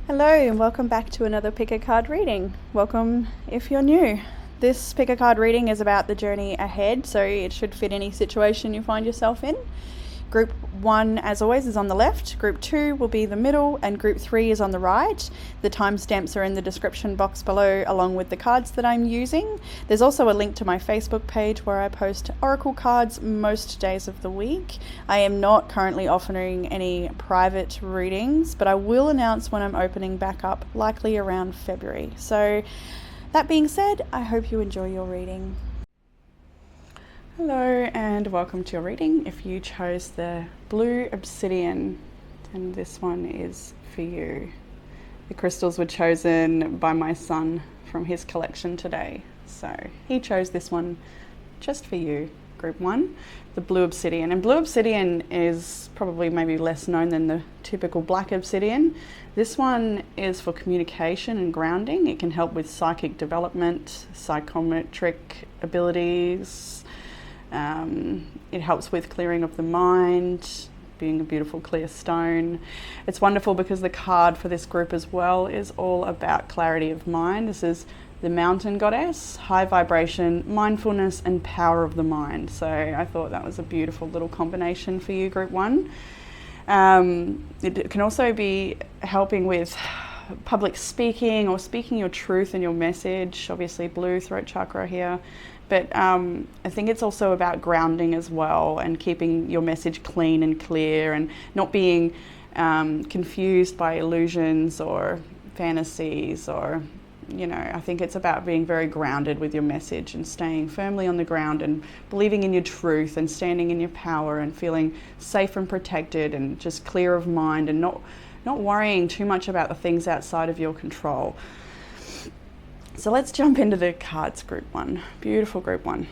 Hello and welcome back to another pick a card reading. Welcome if you're new. This pick a card reading is about the journey ahead, so it should fit any situation you find yourself in. Group 1, as always, is on the left, Group 2 will be the middle, and Group 3 is on the right. The timestamps are in the description box below, along with the cards that I'm using. There's also a link to my Facebook page where I post oracle cards most days of the week. I am not currently offering any private readings, but I will announce when I'm opening back up, likely around February. So that being said, I hope you enjoy your reading. Hello and welcome to your reading. If you chose the blue obsidian, then this one is for you. The crystals were chosen by my son from his collection today, so he chose this one just for you. Group 1, the blue obsidian. And blue obsidian is probably maybe less known than the typical black obsidian. This one is for communication and grounding. It can help with psychic development, psychometric abilities. It helps with clearing of the mind, being a beautiful clear stone. It's wonderful because the card for this group as well is all about clarity of mind. This is the mountain goddess, high vibration, mindfulness and power of the mind. So I thought that was a beautiful little combination for you, Group 1. It can also be helping with public speaking or speaking your truth and your message. Obviously blue, throat chakra here. But I think it's also about grounding as well and keeping your message clean and clear and not being confused by illusions or fantasies or, I think it's about being very grounded with your message and staying firmly on the ground and believing in your truth and standing in your power and feeling safe and protected and just clear of mind and not worrying too much about the things outside of your control. So let's jump into the cards, Group 1. Beautiful Group 1.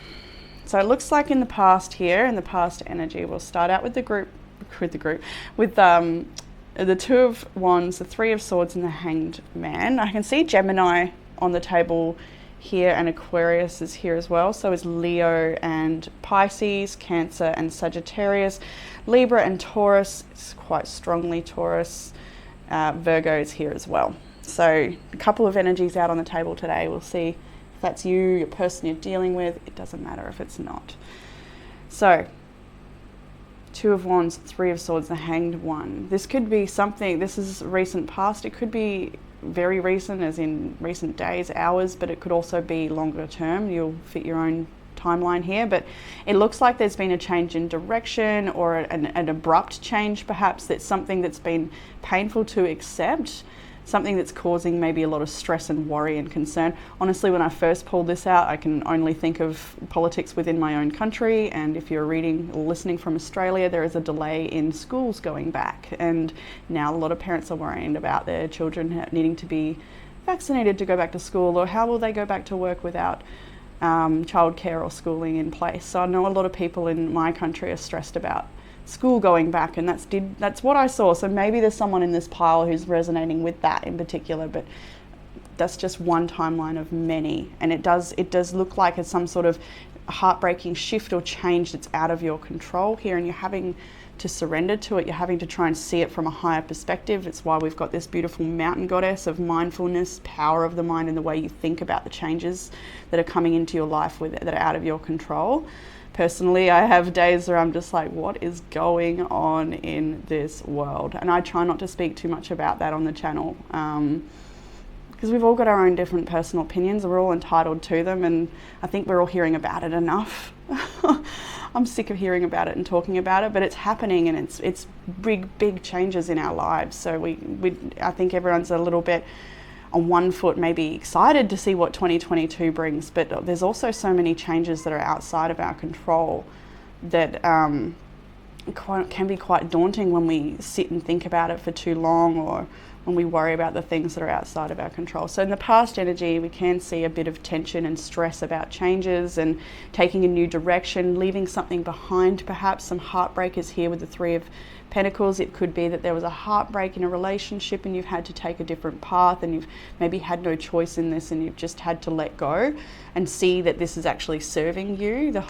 So it looks like in the past here, in the past energy, we'll start out with the Two of Wands, the Three of Swords and the Hanged Man. I can see Gemini on the table here and Aquarius is here as well. So is Leo and Pisces, Cancer and Sagittarius. Libra and Taurus, it's quite strongly Taurus. Virgo is here as well. So a couple of energies out on the table today. We'll see if that's you, your person you're dealing with. It doesn't matter if it's not. So Two of Wands, Three of Swords, the Hanged One. This could be something, this is recent past. It could be very recent, as in recent days, hours, but it could also be longer term. You'll fit your own timeline here, but it looks like there's been a change in direction or an abrupt change perhaps. That's something that's been painful to accept, something that's causing maybe a lot of stress and worry and concern. Honestly, when I first pulled this out, I can only think of politics within my own country, and if you're reading or listening from Australia, there is a delay in schools going back, and now a lot of parents are worrying about their children needing to be vaccinated to go back to school, or how will they go back to work without childcare or schooling in place. So I know a lot of people in my country are stressed about school going back, and that's what I saw. So maybe there's someone in this pile who's resonating with that in particular, but that's just one timeline of many, and it does look like it's some sort of heartbreaking shift or change that's out of your control here, and you're having to surrender to it. You're having to try and see it from a higher perspective. It's why we've got this beautiful mountain goddess of mindfulness, power of the mind, and the way you think about the changes that are coming into your life that are out of your control. Personally, I have days where I'm just like, what is going on in this world? And I try not to speak too much about that on the channel, because we've all got our own different personal opinions. We're all entitled to them, and I think we're all hearing about it enough. I'm sick of hearing about it and talking about it, but it's happening, and it's big changes in our lives. So I think everyone's a little bit on one foot, maybe excited to see what 2022 brings, but there's also so many changes that are outside of our control that can be quite daunting when we sit and think about it for too long, or when we worry about the things that are outside of our control. So in the past energy, we can see a bit of tension and stress about changes and taking a new direction, leaving something behind. Perhaps some heartbreak is here with the Three of Pentacles. It could be that there was a heartbreak in a relationship and you've had to take a different path, and you've maybe had no choice in this, and you've just had to let go and see that this is actually serving you. The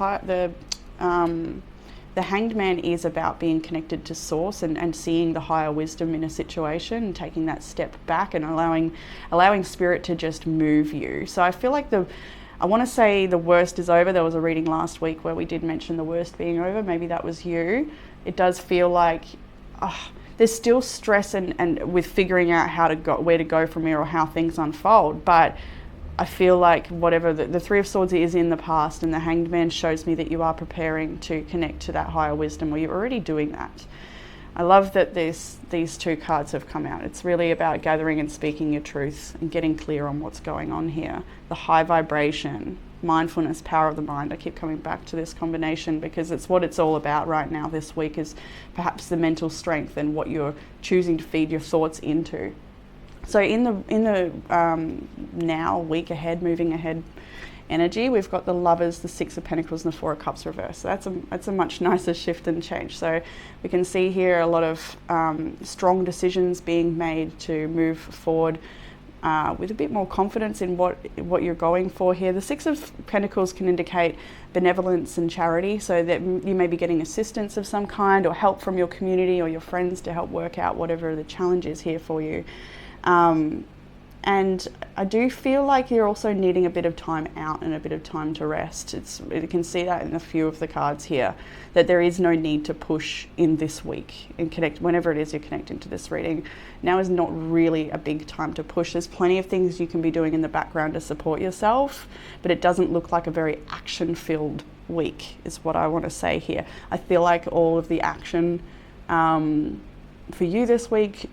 The Hanged Man is about being connected to source and seeing the higher wisdom in a situation and taking that step back and allowing spirit to just move you. So I feel like I want to say the worst is over. There was a reading last week where we did mention the worst being over. Maybe that was you. It does feel like there's still stress and with figuring out where to go from here or how things unfold. But I feel like whatever the Three of Swords is in the past, and the Hanged Man shows me that you are preparing to connect to that higher wisdom, or you're already doing that. I love that these two cards have come out. It's really about gathering and speaking your truth and getting clear on what's going on here. The high vibration, mindfulness, power of the mind. I keep coming back to this combination because it's what it's all about right now this week, is perhaps the mental strength and what you're choosing to feed your thoughts into. So in the now, week ahead, moving ahead energy, we've got the Lovers, the Six of Pentacles, and the Four of Cups reversed. So that's a much nicer shift and change. So we can see here a lot of strong decisions being made to move forward with a bit more confidence in what you're going for here. The Six of Pentacles can indicate benevolence and charity, so that you may be getting assistance of some kind or help from your community or your friends to help work out whatever the challenge is here for you. And I do feel like you're also needing a bit of time out and a bit of time to rest. You can see that in a few of the cards here, that there is no need to push in this week and connect whenever it is you're connecting to this reading. Now is not really a big time to push. There's plenty of things you can be doing in the background to support yourself, but it doesn't look like a very action-filled week, is what I want to say here. I feel like all of the action for you this week,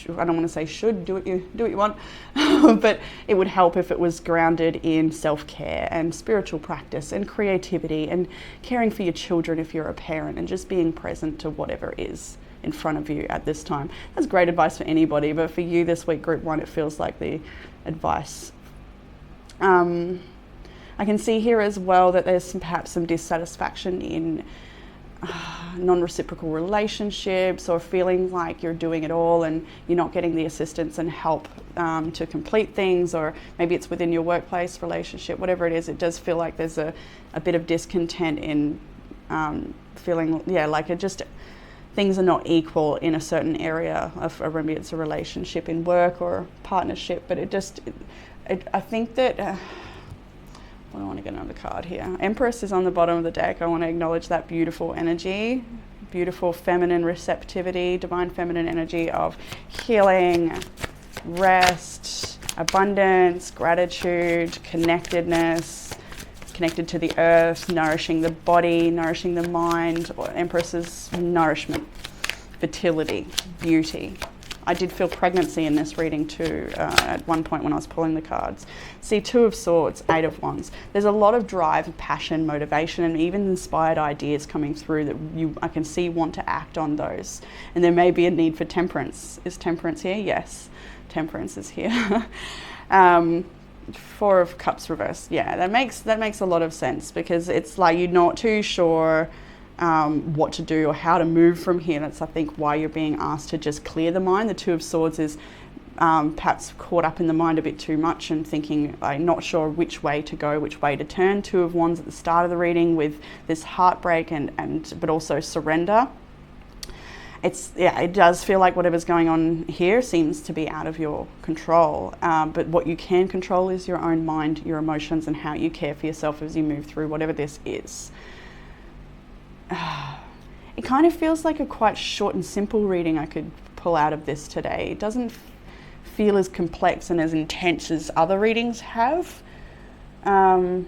I don't want to say should, do what you want, but it would help if it was grounded in self-care and spiritual practice and creativity and caring for your children if you're a parent, and just being present to whatever is in front of you at this time. That's great advice for anybody, but for you this week, Group 1, it feels like the advice. I can see here as well that there's perhaps some dissatisfaction in non-reciprocal relationships, or feeling like you're doing it all and you're not getting the assistance and help to complete things, or maybe it's within your workplace relationship, whatever it is. It does feel like there's a bit of discontent in feeling, like it just, things are not equal in a certain area of, or maybe it's a relationship in work or partnership, but I think that I want to get another card here. Empress is on the bottom of the deck. I want to acknowledge that beautiful energy, beautiful feminine receptivity, divine feminine energy of healing, rest, abundance, gratitude, connectedness, connected to the earth, nourishing the body, nourishing the mind. Empress is nourishment, fertility, beauty. I did feel pregnancy in this reading too at one point when I was pulling the cards. See, Two of Swords, Eight of Wands. There's a lot of drive, passion, motivation, and even inspired ideas coming through that I can see want to act on those. And there may be a need for temperance. Is temperance here? Yes, temperance is here. Four of Cups reversed. Yeah, that makes a lot of sense, because it's like you're not too sure what to do or how to move from here. That's, I think, why you're being asked to just clear the mind. The Two of Swords is perhaps caught up in the mind a bit too much and thinking, like, not sure which way to go, which way to turn. Two of Wands at the start of the reading with this heartbreak but also surrender. It does feel like whatever's going on here seems to be out of your control. But what you can control is your own mind, your emotions, and how you care for yourself as you move through whatever this is. It kind of feels like a quite short and simple reading I could pull out of this today. It doesn't feel as complex and as intense as other readings have. I'm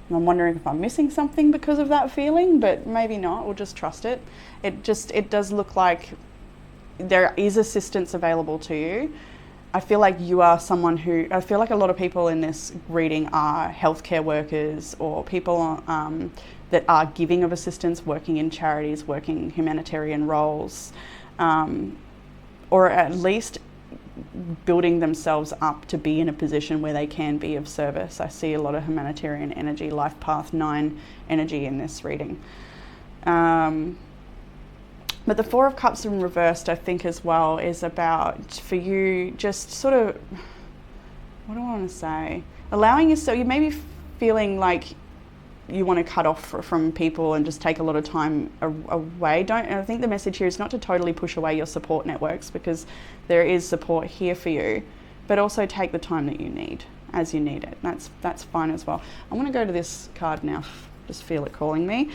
wondering if I'm missing something because of that feeling, but maybe not. We'll just trust it. It does look like there is assistance available to you. I feel like you are someone I feel like a lot of people in this reading are healthcare workers or people that are giving of assistance, working in charities, working humanitarian roles, or at least building themselves up to be in a position where they can be of service. I see a lot of humanitarian energy, life path 9 energy in this reading. But the Four of Cups in reversed, I think, as well, is about, for you, just sort of, what do I want to say? Allowing yourself, you may be feeling like you want to cut off from people and just take a lot of time away. I think the message here is not to totally push away your support networks, because there is support here for you, but also take the time that you need as you need it. That's fine as well. I want to go to this card now. Just feel it calling me.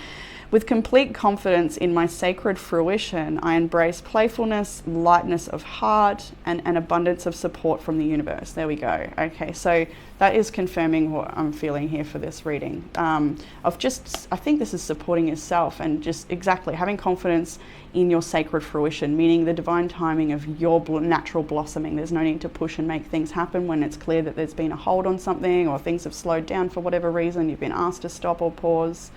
With complete confidence in my sacred fruition, I embrace playfulness, lightness of heart, and an abundance of support from the universe. There we go. Okay, so that is confirming what I'm feeling here for this reading. I think this is supporting yourself and just exactly having confidence in your sacred fruition, meaning the divine timing of your natural blossoming. There's no need to push and make things happen when it's clear that there's been a hold on something, or things have slowed down for whatever reason, you've been asked to stop or pause.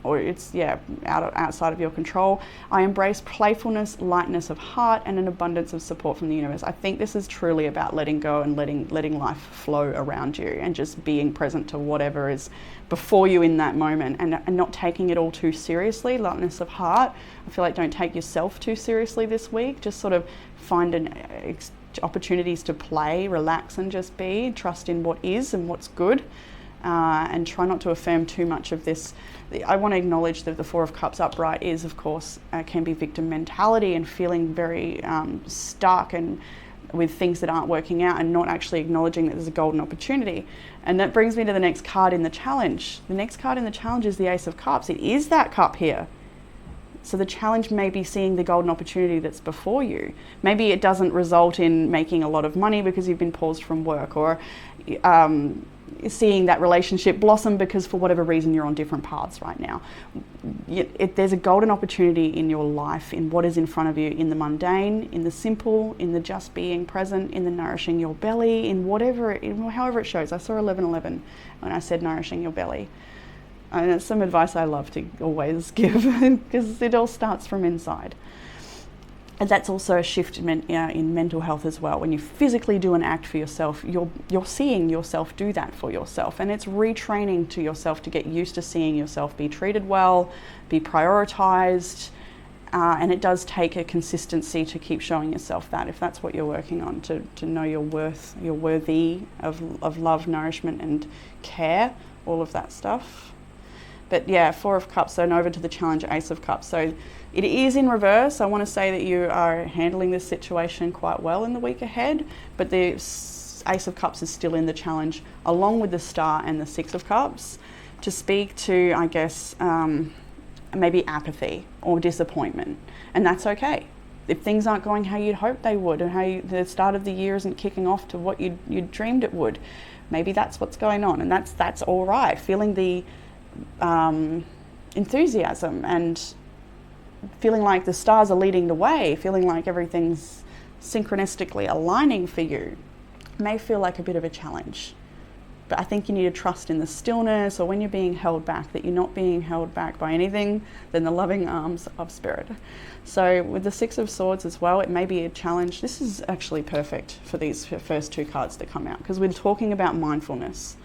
Or it's outside of your control. I embrace playfulness, lightness of heart, and an abundance of support from the universe. I think this is truly about letting go and letting life flow around you, and just being present to whatever is before you in that moment, and not taking it all too seriously. Lightness of heart. I feel like don't take yourself too seriously this week. Just sort of find opportunities to play, relax, and just be. Trust in what is and what's good. And try not to affirm too much of this. I want to acknowledge that the Four of Cups upright is, of course, can be victim mentality and feeling very stuck and with things that aren't working out, and not actually acknowledging that there's a golden opportunity. And that brings me to the next card in the challenge. The next card in the challenge is the Ace of Cups. It is that cup here. So the challenge may be seeing the golden opportunity that's before you. Maybe it doesn't result in making a lot of money because you've been paused from work, or seeing that relationship blossom because for whatever reason you're on different paths right now. There's a golden opportunity in your life, in what is in front of you, in the mundane, in the simple, in the just being present, in the nourishing your belly, in however it shows. I saw 11:11 when I said nourishing your belly. And it's some advice I love to always give because it all starts from inside. And that's also a shift in mental health as well. When you physically do an act for yourself, you're seeing yourself do that for yourself. And it's retraining to yourself to get used to seeing yourself be treated well, be prioritized. And it does take a consistency to keep showing yourself that, if that's what you're working on, to know your worth, you're worthy of love, nourishment, and care, all of that stuff. But yeah, Four of Cups, so over to the challenge, Ace of Cups. So it is in reverse. I want to say that you are handling this situation quite well in the week ahead, but the Ace of Cups is still in the challenge, along with the Star and the Six of Cups, to speak to, I guess, maybe apathy or disappointment. And that's okay. If things aren't going how you'd hoped they would, and how the start of the year isn't kicking off to what you dreamed it would, maybe that's what's going on, and that's all right. Feeling the enthusiasm and feeling like the stars are leading the way, feeling like everything's synchronistically aligning for you, may feel like a bit of a challenge. But I think you need to trust in the stillness, or when you're being held back, that you're not being held back by anything than the loving arms of Spirit. So with the Six of Swords as well, it may be a challenge. This is actually perfect for these first two cards that come out, because we're talking about mindfulness.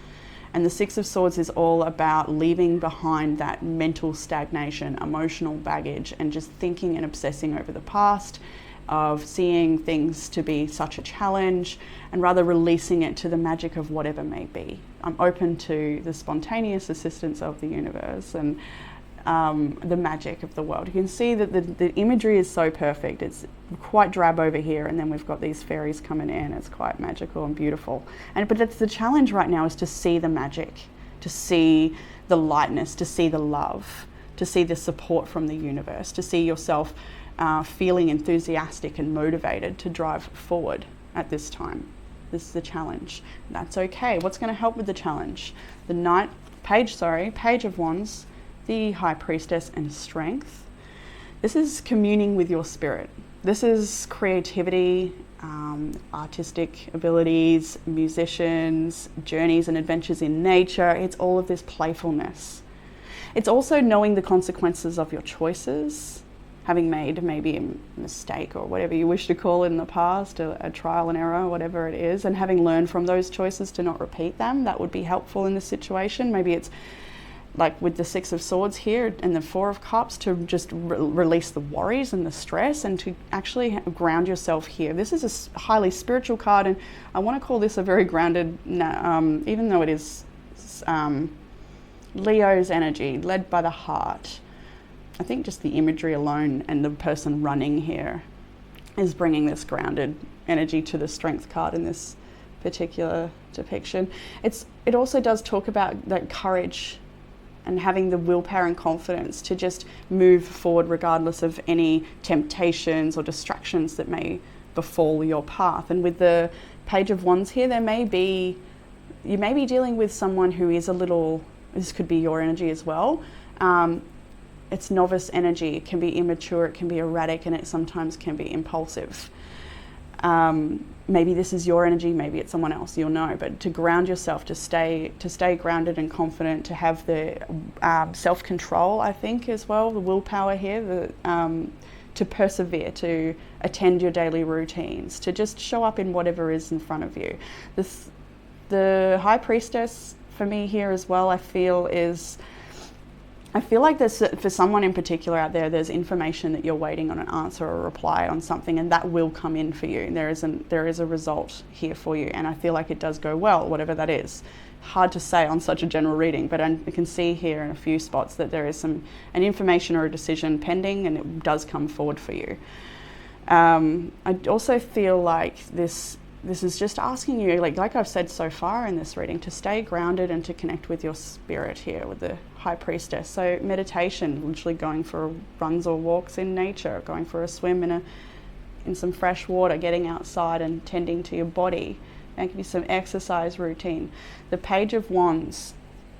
And the Six of Swords is all about leaving behind that mental stagnation, emotional baggage, and just thinking and obsessing over the past, of seeing things to be such a challenge, and rather releasing it to the magic of whatever may be. I'm open to the spontaneous assistance of the universe and the magic of the world. You can see that the imagery is so perfect. It's quite drab over here, and then we've got these fairies coming in. It's quite magical and beautiful. But that's the challenge right now, is to see the magic, to see the lightness, to see the love, to see the support from the universe, to see yourself feeling enthusiastic and motivated to drive forward at this time. This is the challenge. That's okay. What's going to help with the challenge? The Page of Wands, the High Priestess, and Strength. This is communing with your spirit. This is creativity, artistic abilities, musicians, journeys and adventures in nature. It's all of this playfulness. It's also knowing the consequences of your choices, having made maybe a mistake or whatever you wish to call it in the past, a trial and error, whatever it is, and having learned from those choices to not repeat them. That would be helpful in this situation. Maybe it's like with the Six of Swords here and the Four of Cups, to just release the worries and the stress, and to actually ground yourself here. This is a highly spiritual card, and I want to call this a very grounded, even though it is Leo's energy, led by the heart. I think just the imagery alone and the person running here is bringing this grounded energy to the Strength card in this particular depiction. It also does talk about that courage and having the willpower and confidence to just move forward regardless of any temptations or distractions that may befall your path. And with the Page of Wands here, you may be dealing with someone who is a little, this could be your energy as well. It's novice energy. It can be immature, it can be erratic, and it sometimes can be impulsive. Maybe this is your energy, maybe it's someone else, you'll know. But to ground yourself, to stay grounded and confident, to have the self-control, I think, as well, the willpower here, to persevere, to attend your daily routines, to just show up in whatever is in front of you. The High Priestess for me here as well, I feel like there's, for someone in particular out there, there's information that you're waiting on an answer or a reply on something, and that will come in for you. And there is a result here for you, and I feel like it does go well, whatever that is. Hard to say on such a general reading, but I can see here in a few spots that there is an information or a decision pending, and it does come forward for you. I also feel like this is just asking you, like I've said so far in this reading, to stay grounded and to connect with your spirit here with the High Priestess. So meditation, literally going for runs or walks in nature, going for a swim in some fresh water, getting outside and tending to your body. That can be some exercise routine. The Page of Wands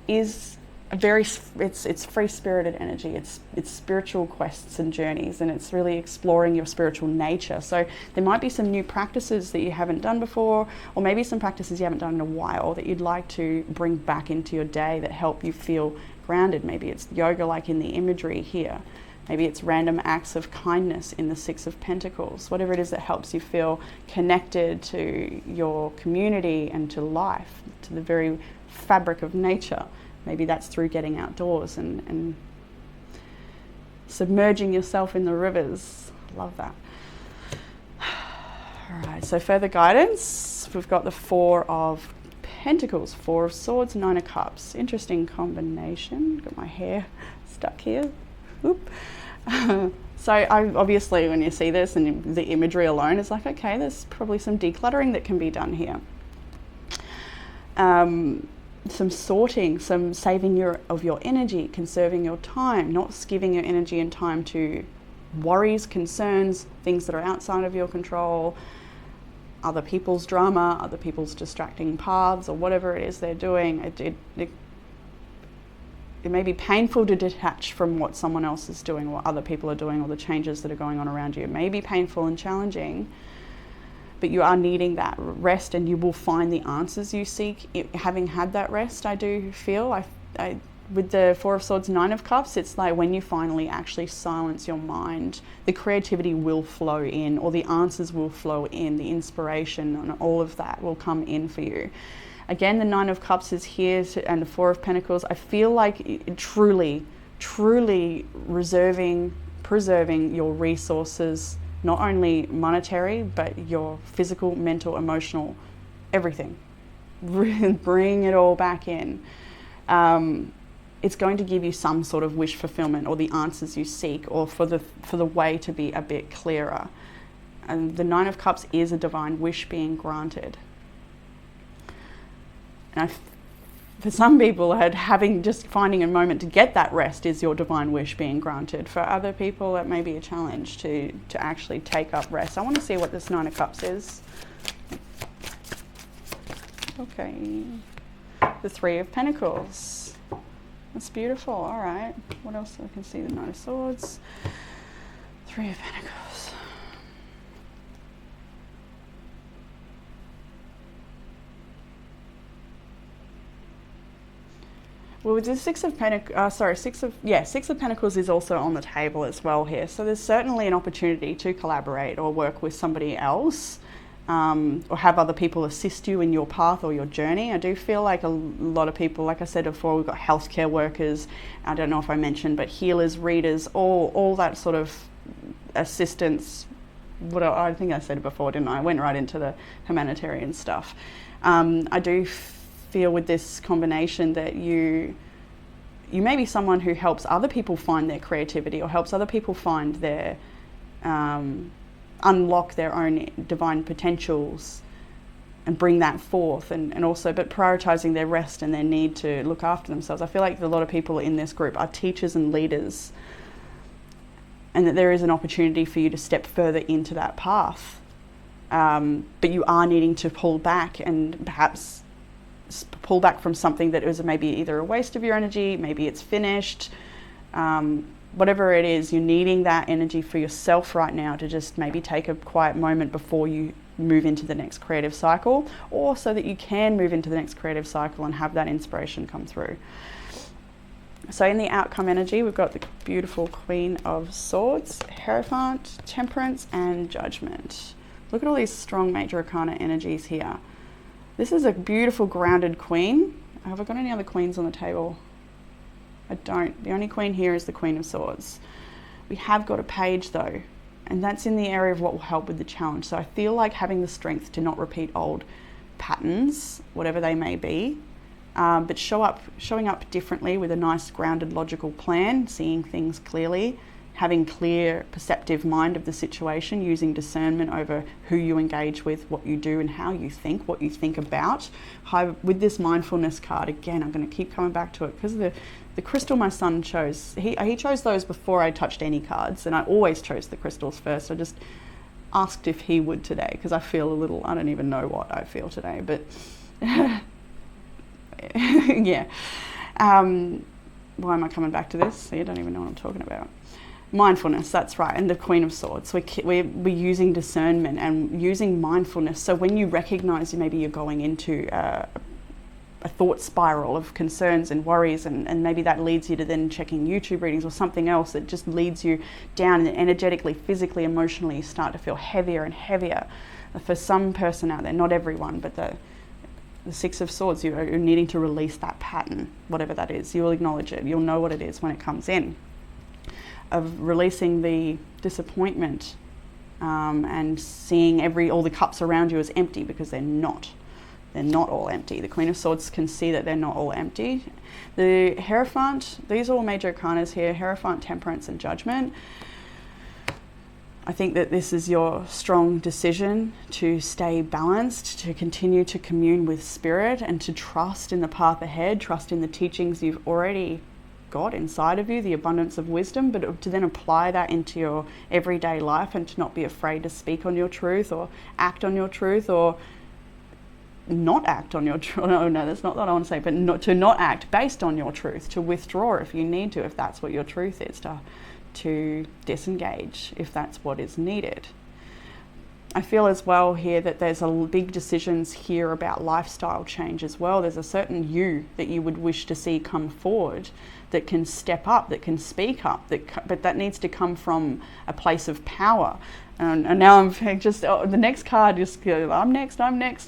is it's free-spirited energy. It's spiritual quests and journeys, and it's really exploring your spiritual nature. So there might be some new practices that you haven't done before, or maybe some practices you haven't done in a while that you'd like to bring back into your day that help you feel grounded. Maybe it's yoga, like in the imagery here. Maybe it's random acts of kindness in the Six of Pentacles. Whatever it is that helps you feel connected to your community and to life, to the very fabric of nature. Maybe that's through getting outdoors and submerging yourself in the rivers. Love that. All right, so further guidance, we've got the Four of Pentacles, Four of Swords, Nine of Cups. Interesting combination. Got my hair stuck here. Oop. So obviously when you see this and the imagery alone is like, okay, there's probably some decluttering that can be done here. Some sorting, some saving of your energy, conserving your time, not giving your energy and time to worries, concerns, things that are outside of your control, other people's drama, other people's distracting paths, or whatever it is they're doing. It may be painful to detach from what someone else is doing, what other people are doing, or the changes that are going on around you. It may be painful and challenging, but you are needing that rest, and you will find the answers you seek. Having had that rest, I do feel, with the Four of Swords, Nine of Cups, it's like when you finally actually silence your mind, the creativity will flow in, or the answers will flow in, the inspiration and all of that will come in for you. Again, the Nine of Cups is here, and the Four of Pentacles. I feel like truly preserving your resources, not only monetary, but your physical, mental, emotional, everything. Bring it all back in. It's going to give you some sort of wish fulfillment, or the answers you seek, or for the way to be a bit clearer. And the Nine of Cups is a divine wish being granted. And for some people, finding a moment to get that rest is your divine wish being granted. For other people, that may be a challenge to actually take up rest. I want to see what this Nine of Cups is. Okay. The Three of Pentacles. That's beautiful. All right. What else? I can see the Nine of Swords. Three of Pentacles. Well, with the Six of Pentacles is also on the table as well here. So there's certainly an opportunity to collaborate or work with somebody else, or have other people assist you in your path or your journey. I do feel like a lot of people, like I said before, we've got healthcare workers, I don't know if I mentioned, but healers, readers, all that sort of assistance. I think I said it before, didn't I? I went right into the humanitarian stuff. I do feel with this combination that you may be someone who helps other people find their creativity, or helps other people find their, unlock their own divine potentials and bring that forth, and also, but prioritizing their rest and their need to look after themselves. I feel like a lot of people in this group are teachers and leaders, and that there is an opportunity for you to step further into that path. But you are needing to pull back, and perhaps pull back from something that is maybe either a waste of your energy, maybe it's finished, whatever it is, you're needing that energy for yourself right now to just maybe take a quiet moment before you move into the next creative cycle, or so that you can move into the next creative cycle and have that inspiration come through. So in the outcome energy, we've got the beautiful Queen of Swords, Hierophant, Temperance, and Judgment. Look at all these strong major arcana energies here. This is a beautiful grounded queen. Have I got any other queens on the table? I don't. The only queen here is the Queen of Swords. We have got a page though, and that's in the area of what will help with the challenge. So I feel like having the strength to not repeat old patterns, whatever they may be, but showing up differently with a nice grounded logical plan, seeing things clearly, having clear perceptive mind of the situation, using discernment over who you engage with, what you do and how you think, what you think about. With this mindfulness card, again, I'm going to keep coming back to it because the crystal my son chose, he chose those before I touched any cards, and I always chose the crystals first. I just asked if he would today because I feel a little, I don't even know what I feel today, but yeah. Why am I coming back to this? See, I don't even know what I'm talking about. Mindfulness, that's right, and the Queen of Swords. We're using discernment and using mindfulness. So when you recognize maybe you're going into a thought spiral of concerns and worries, and maybe that leads you to then checking YouTube readings or something else that just leads you down, and energetically, physically, emotionally, you start to feel heavier and heavier. For some person out there, not everyone, but the Six of Swords, you're needing to release that pattern, whatever that is. You'll acknowledge it. You'll know what it is when it comes in. Of releasing the disappointment and seeing all the cups around you as empty, because they're not. They're not all empty. The Queen of Swords can see that they're not all empty. The Hierophant, these are all major arcanas here, Hierophant, Temperance, and Judgment. I think that this is your strong decision to stay balanced, to continue to commune with spirit, and to trust in the path ahead, trust in the teachings you've already got inside of you, the abundance of wisdom, but to then apply that into your everyday life, and to not be afraid to speak on your truth or act on your truth, or not act on your truth. No, that's not what I want to say, but to not act based on your truth, to withdraw if you need to, if that's what your truth is, to disengage if that's what is needed. I feel as well here that there's big decisions here about lifestyle change as well. There's a certain you that you would wish to see come forward, that can step up, that can speak up, but that needs to come from a place of power. And now I'm just, the next card just goes, I'm next,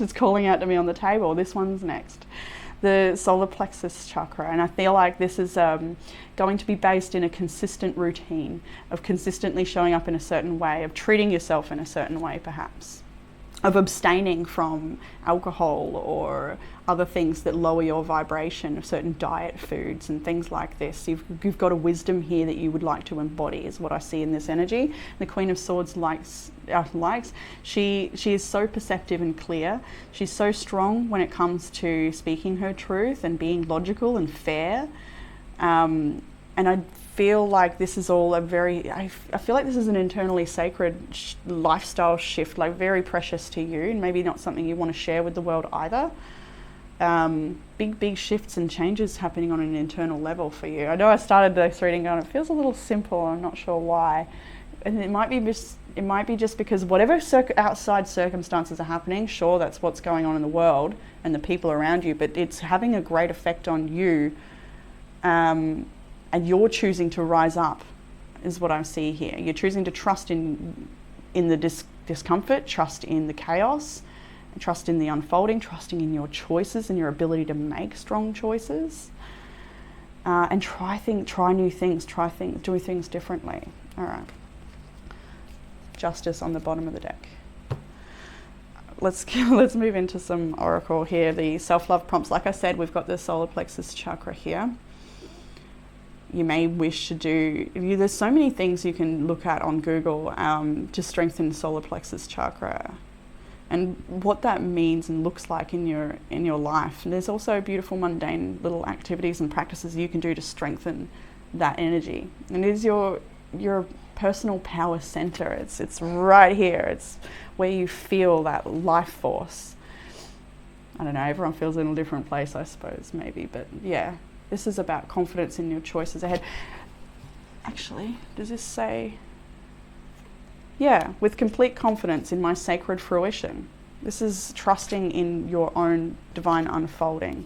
it's calling out to me on the table. This one's next. The solar plexus chakra, and I feel like this is going to be based in a consistent routine of consistently showing up in a certain way, of treating yourself in a certain way perhaps, of abstaining from alcohol or other things that lower your vibration, of certain diet foods and things like this. You've got a wisdom here that you would like to embody, is what I see in this energy. The Queen of Swords she is so perceptive and clear. She's so strong when it comes to speaking her truth and being logical and fair. And I feel like this is all I feel like this is an internally sacred lifestyle shift, like very precious to you, and maybe not something you want to share with the world either. Big shifts and changes happening on an internal level for you. I know I started this reading going, it feels a little simple, I'm not sure why. And it might be just because whatever outside circumstances are happening, sure, that's what's going on in the world and the people around you, but it's having a great effect on you, and you're choosing to rise up, is what I see here. You're choosing to trust in the discomfort, trust in the chaos, trust in the unfolding, trusting in your choices and your ability to make strong choices, and try new things, do things differently. All right. Justice on the bottom of the deck. Let's move into some oracle here. The self-love prompts. Like I said, we've got the solar plexus chakra here. you may wish to do. There's so many things you can look at on Google to strengthen solar plexus chakra, and what that means and looks like in your life. And there's also beautiful mundane little activities and practices you can do to strengthen that energy. And it is your personal power center. It's right here. It's where you feel that life force. I don't know, everyone feels in a different place, I suppose, maybe, but yeah, this is about confidence in your choices ahead. Actually, does this say, yeah, with complete confidence in my sacred fruition. This is trusting in your own divine unfolding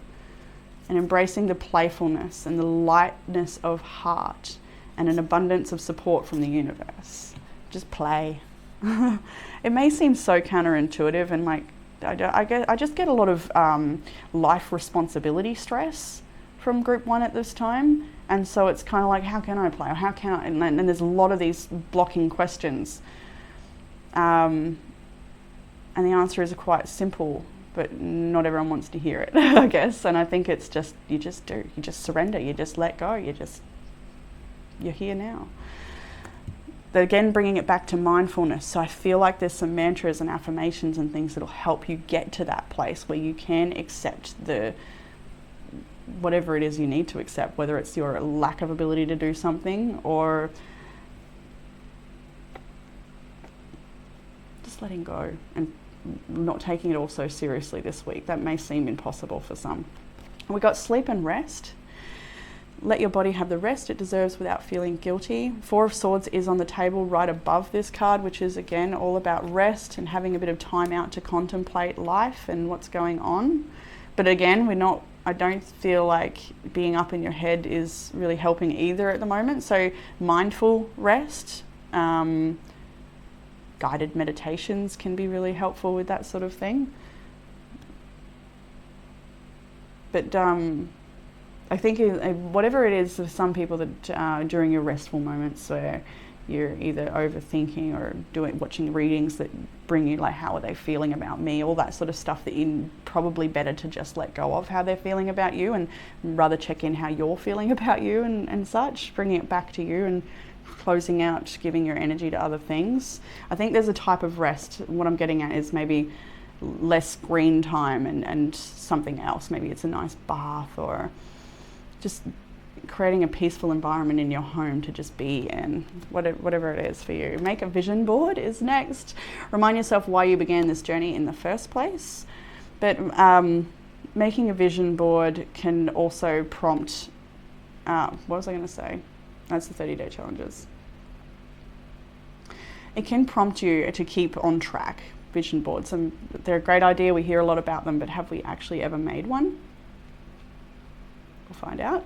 and embracing the playfulness and the lightness of heart and an abundance of support from the universe. Just play. It may seem so counterintuitive, and like, I just get a lot of life responsibility stress from group 1 at this time, and so it's kind of like, how can I play, or how can I, and there's a lot of these blocking questions, and the answer is quite simple, but not everyone wants to hear it, I guess. And I think it's just, you just surrender, you just let go, you're here now. Again, bringing it back to mindfulness. So I feel like there's some mantras and affirmations and things that'll help you get to that place where you can accept whatever it is you need to accept, whether it's your lack of ability to do something or just letting go and not taking it all so seriously this week. That may seem impossible for some. We got sleep and rest. Let your body have the rest it deserves without feeling guilty. 4 of Swords is on the table right above this card, which is again all about rest and having a bit of time out to contemplate life and what's going on. But again, I don't feel like being up in your head is really helping either at the moment. So mindful rest, guided meditations can be really helpful with that sort of thing. But I think whatever it is, for some people that during your restful moments where you're either overthinking or watching readings that bring you like, how are they feeling about me, all that sort of stuff, that you probably better to just let go of how they're feeling about you and rather check in how you're feeling about you and such, bringing it back to you and closing out, giving your energy to other things. I think there's a type of rest. What I'm getting at is maybe less screen time and something else. Maybe it's a nice bath or just creating a peaceful environment in your home to just be in, whatever it is for you. Make a vision board is next. Remind yourself why you began this journey in the first place. But making a vision board can also prompt, what was I going to say? That's the 30-day challenges. It can prompt you to keep on track, vision boards. And they're a great idea, we hear a lot about them, but have we actually ever made one? We'll find out.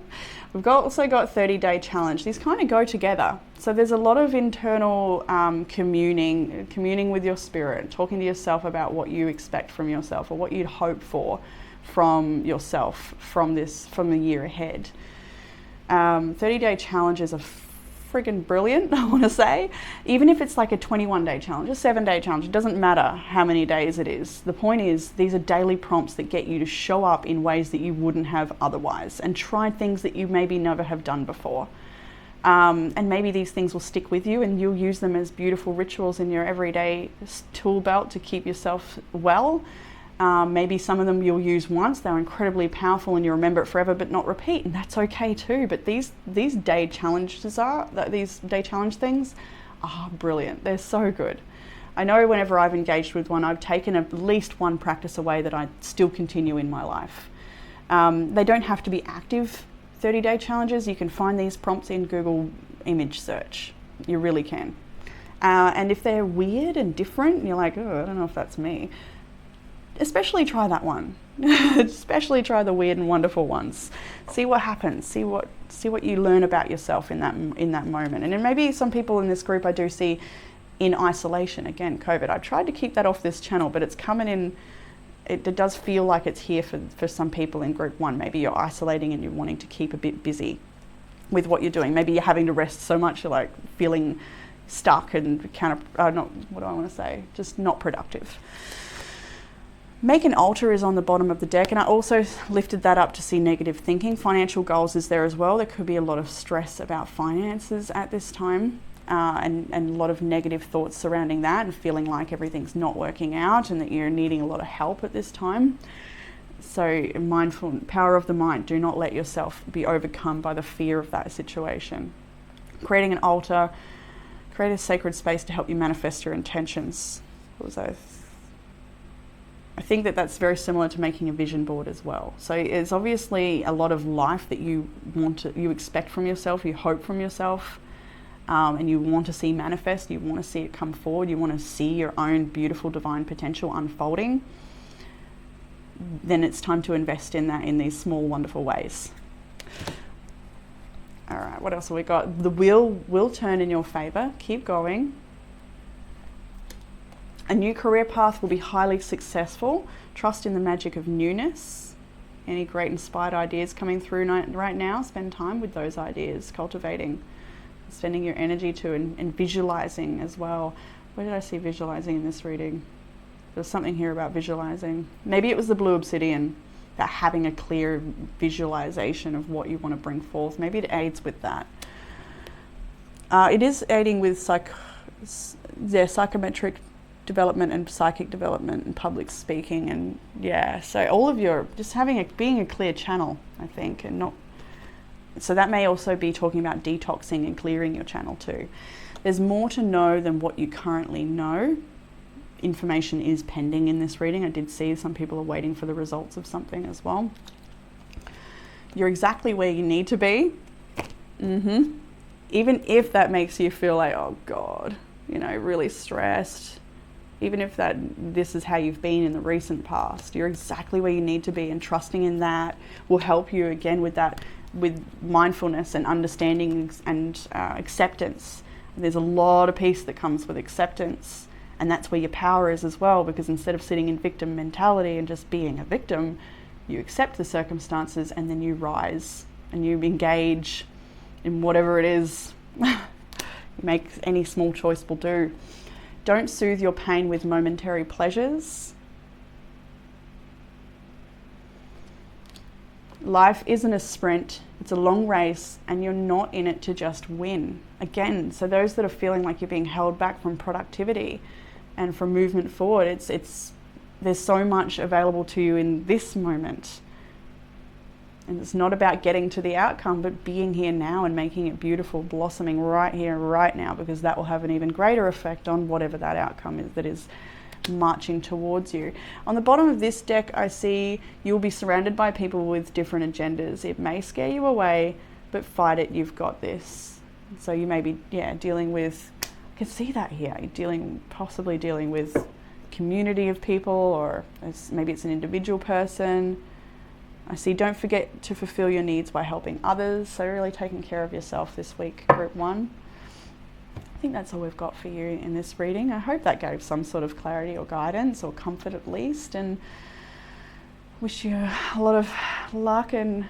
We've also got 30-day challenge. These kind of go together. So there's a lot of internal communing with your spirit, talking to yourself about what you expect from yourself or what you'd hope for from yourself from the year ahead. 30-day challenges are friggin' brilliant, I want to say. Even if it's like a 21-day challenge, a 7-day challenge, it doesn't matter how many days it is. The point is, these are daily prompts that get you to show up in ways that you wouldn't have otherwise and try things that you maybe never have done before. And maybe these things will stick with you and you'll use them as beautiful rituals in your everyday tool belt to keep yourself well. Maybe some of them you'll use once, they're incredibly powerful and you remember it forever but not repeat, and that's okay too. But these day challenge things are brilliant. They're so good. I know whenever I've engaged with one, I've taken at least one practice away that I still continue in my life. They don't have to be active 30-day challenges. You can find these prompts in Google image search. You really can. And if they're weird and different, and you're like, oh, I don't know if that's me, especially try that one. Especially try the weird and wonderful ones. See what happens. See what you learn about yourself in that moment. And then maybe some people in this group I do see in isolation. Again, COVID. I've tried to keep that off this channel, but it's coming in. It does feel like it's here for some people in group 1. Maybe you're isolating and you're wanting to keep a bit busy with what you're doing. Maybe you're having to rest so much you're like feeling stuck and just not productive. Make an altar is on the bottom of the deck, and I also lifted that up to see negative thinking. Financial goals is there as well. There could be a lot of stress about finances at this time, and a lot of negative thoughts surrounding that, and feeling like everything's not working out and that you're needing a lot of help at this time. So mindful, power of the mind. Do not let yourself be overcome by the fear of that situation. Creating an altar, create a sacred space to help you manifest your intentions. What was that? I think that that's very similar to making a vision board as well. So it's obviously a lot of life that you you expect from yourself, you hope from yourself, and you want to see manifest, you want to see it come forward, you want to see your own beautiful divine potential unfolding. Then it's time to invest in that in these small, wonderful ways. All right, what else have we got? The wheel will turn in your favor. Keep going. A new career path will be highly successful. Trust in the magic of newness. Any great inspired ideas coming through right now, spend time with those ideas, cultivating, spending your energy to and visualizing as well. Where did I see visualizing in this reading? There's something here about visualizing. Maybe it was the blue obsidian, that having a clear visualization of what you want to bring forth. Maybe it aids with that. It is aiding with psychometric development and psychic development and public speaking, and so all of your just being a clear channel, I think, and not. So that may also be talking about detoxing and clearing your channel too. There's more to know than what you currently know. Information is pending in this reading. I did see some people are waiting for the results of something as well. You're exactly where you need to be. Even if that makes you feel like, oh God, really stressed. Even if this is how you've been in the recent past, you're exactly where you need to be, and trusting in that will help you again with that, with mindfulness and understanding and acceptance. There's a lot of peace that comes with acceptance. And that's where your power is as well, because instead of sitting in victim mentality and just being a victim, you accept the circumstances and then you rise and you engage in whatever it is. You make any small choice will do. Don't soothe your pain with momentary pleasures. Life isn't a sprint, it's a long race, and you're not in it to just win. Again, so those that are feeling like you're being held back from productivity and from movement forward, there's so much available to you in this moment. And it's not about getting to the outcome, but being here now and making it beautiful, blossoming right here, right now, because that will have an even greater effect on whatever that outcome is that is marching towards you. On the bottom of this deck, I see you'll be surrounded by people with different agendas. It may scare you away, but fight it, you've got this. So you may be, dealing with, I can see that here, possibly dealing with community of people, or maybe it's an individual person. I see don't forget to fulfill your needs by helping others. So really taking care of yourself this week, group 1. I think that's all we've got for you in this reading. I hope that gave some sort of clarity or guidance or comfort at least, and wish you a lot of luck and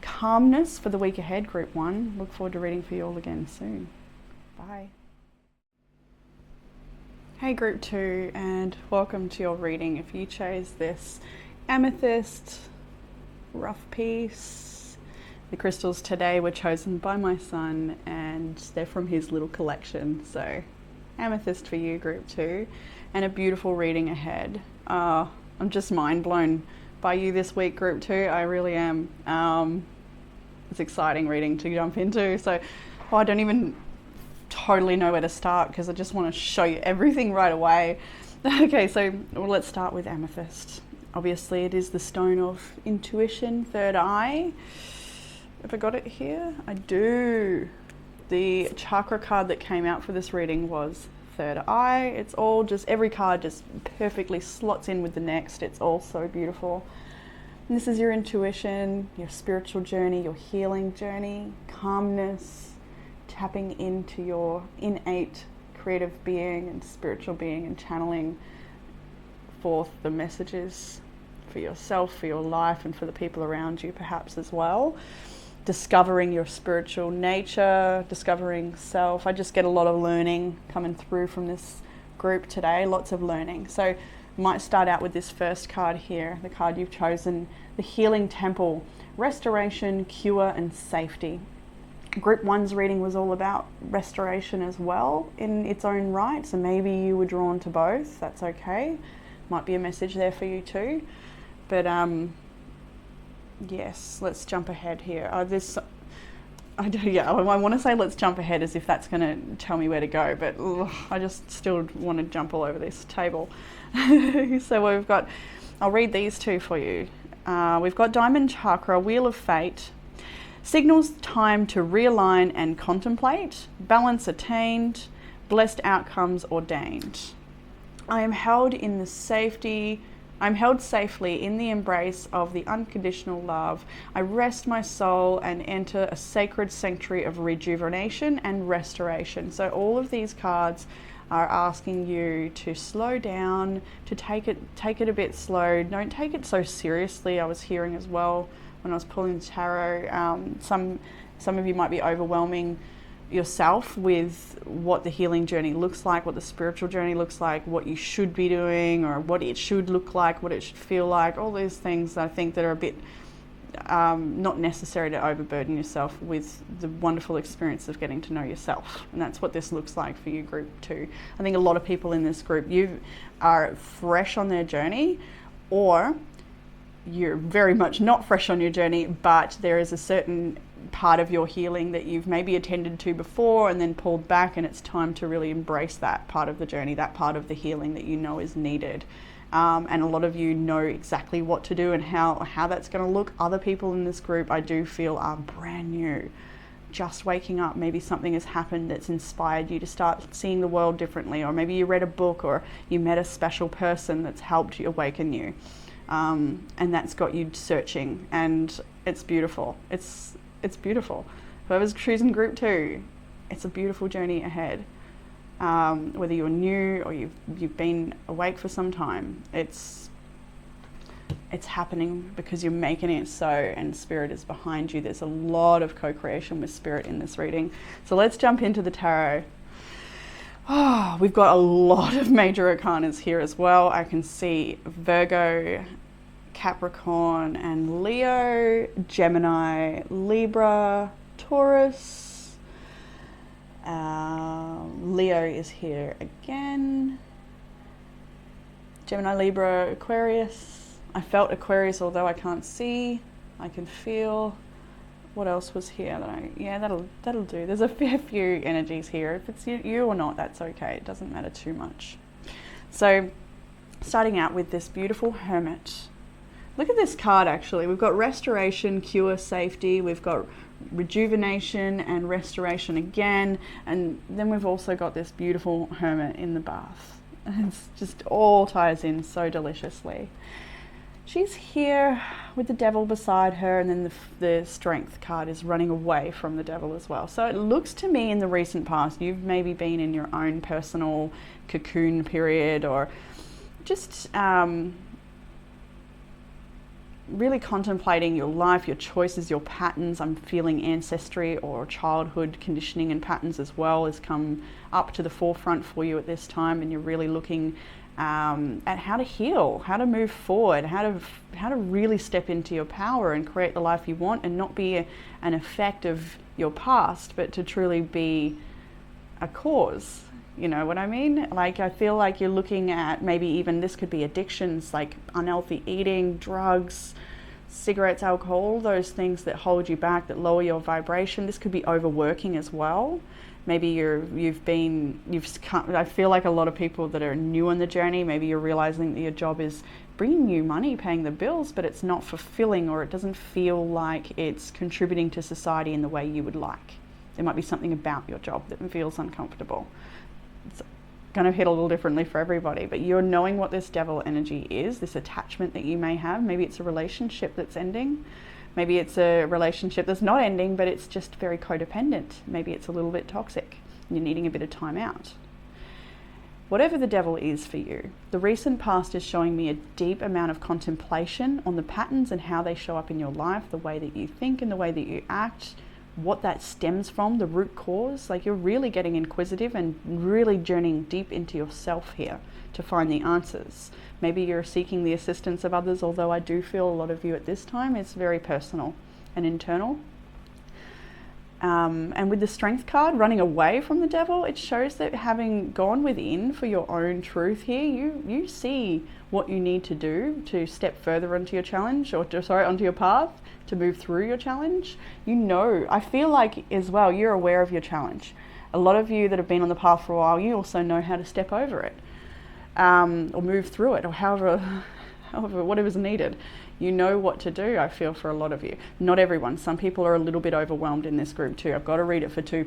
calmness for the week ahead, group 1. Look forward to reading for you all again soon. Bye. Hey group 2, and welcome to your reading. If you chose this amethyst rough piece, the crystals today were chosen by my son and they're from his little collection. So amethyst for you, group 2, and a beautiful reading ahead. I'm just mind blown by you this week, group 2. I really am. It's exciting reading to jump into. So I don't even totally know where to start because I just want to show you everything right away. Okay, so let's start with amethyst. Obviously it is the stone of intuition, third eye. Have I got it here? I do. The chakra card that came out for this reading was third eye. It's all just, every card just perfectly slots in with the next. It's all so beautiful. And this is your intuition, your spiritual journey, your healing journey, calmness, tapping into your innate creative being and spiritual being and channeling forth the messages for yourself, for your life, and for the people around you perhaps as well. Discovering your spiritual nature, discovering self. I just get a lot of learning coming through from this group today, lots of learning. So Might start out with this first card here, the card you've chosen, the Healing Temple, restoration, cure, and safety. Group 1's reading was all about restoration as well in its own right, so maybe you were drawn to both. That's okay. Might be a message there for you too. But yes, let's jump ahead here. I want to say let's jump ahead as if that's going to tell me where to go, but I just still want to jump all over this table. So we've got, I'll read these two for you. We've got Diamond Chakra, Wheel of Fate, signals time to realign and contemplate, balance attained, blessed outcomes ordained. I'm held safely in the embrace of the unconditional love. I rest my soul and enter a sacred sanctuary of rejuvenation and restoration. So all of these cards are asking you to slow down, to take it a bit slow. Don't take it so seriously. I was hearing as well when I was pulling tarot, some of you might be overwhelming yourself with what the healing journey looks like, what the spiritual journey looks like, what you should be doing, or what it should look like, what it should feel like, all these things I think that are a bit not necessary to overburden yourself with the wonderful experience of getting to know yourself. And that's what this looks like for you, group 2. I think a lot of people in this group, you are fresh on their journey, or you're very much not fresh on your journey, but there is a certain part of your healing that you've maybe attended to before and then pulled back, and it's time to really embrace that part of the journey, that part of the healing that you know is needed. And a lot of you know exactly what to do and how that's going to look. Other people in this group, I do feel, are brand new, just waking up. Maybe something has happened that's inspired you to start seeing the world differently, or maybe you read a book, or you met a special person that's helped you awaken you, and that's got you searching, and it's beautiful. It's beautiful. Whoever's choosing group 2, it's a beautiful journey ahead. Whether you're new or you've been awake for some time, it's happening because you're making it so, and Spirit is behind you. There's a lot of co-creation with Spirit in this reading. So let's jump into the tarot. Oh, we've got a lot of major arcanas here as well. I can see Virgo, Capricorn and Leo, Gemini, Libra, Taurus. Leo is here again. Gemini, Libra, Aquarius. I felt Aquarius, although I can't see. I can feel. What else was here? That'll do. There's a fair few energies here. If it's you or not, that's okay. It doesn't matter too much. So, starting out with this beautiful Hermit. Look at this card, actually. We've got restoration, cure, safety. We've got rejuvenation and restoration again. And then we've also got this beautiful Hermit in the bath. It's just all ties in so deliciously. She's here with the Devil beside her, and then the Strength card is running away from the Devil as well. So it looks to me in the recent past, you've maybe been in your own personal cocoon period, or just really contemplating your life, your choices, your patterns. I'm feeling ancestry or childhood conditioning and patterns as well has come up to the forefront for you at this time, and you're really looking at how to heal, how to move forward, how to really step into your power and create the life you want, and not be an effect of your past, but to truly be a cause. You know what I mean? Like, I feel like you're looking at maybe even this could be addictions, like unhealthy eating, drugs, cigarettes, alcohol, those things that hold you back, that lower your vibration. This could be overworking as well. Maybe I feel like a lot of people that are new on the journey, maybe you're realizing that your job is bringing you money, paying the bills, but it's not fulfilling, or it doesn't feel like it's contributing to society in the way you would like. There might be something about your job that feels uncomfortable. It's going to hit a little differently for everybody, but you're knowing what this Devil energy is, this attachment that you may have. Maybe it's a relationship that's ending. Maybe it's a relationship that's not ending, but it's just very codependent. Maybe it's a little bit toxic and you're needing a bit of time out. Whatever the Devil is for you, the recent past is showing me a deep amount of contemplation on the patterns and how they show up in your life, the way that you think and the way that you act, what that stems from, the root cause. Like, you're really getting inquisitive and really journeying deep into yourself here to find the answers. Maybe you're seeking the assistance of others, although I do feel a lot of you at this time, it's very personal and internal. And with the Strength card, running away from the devil, it shows that having gone within for your own truth here, you see what you need to do to step further onto your challenge, onto your path, to move through your challenge. You know, I feel like as well, you're aware of your challenge. A lot of you that have been on the path for a while, you also know how to step over it, or move through it, or however, whatever's needed. You know what to do, I feel, for a lot of you. Not everyone. Some people are a little bit overwhelmed in this group 2. I've got to read it for 2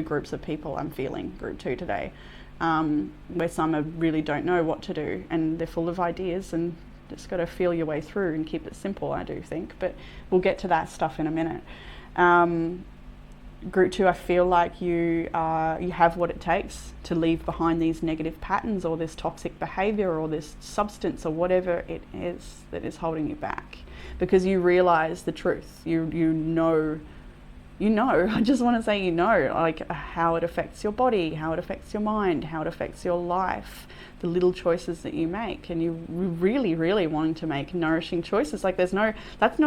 groups of people. I'm feeling group 2 today, where some really don't know what to do, and they're full of ideas, and just got to feel your way through and keep it simple, I do think. But we'll get to that stuff in a minute. Group 2, I feel like you have what it takes to leave behind these negative patterns, or this toxic behavior, or this substance, or whatever it is that is holding you back, because you realize the truth. You know, I just want to say, like, how it affects your body, how it affects your mind, how it affects your life, the little choices that you make, and you really, really wanting to make nourishing choices. Like, that's not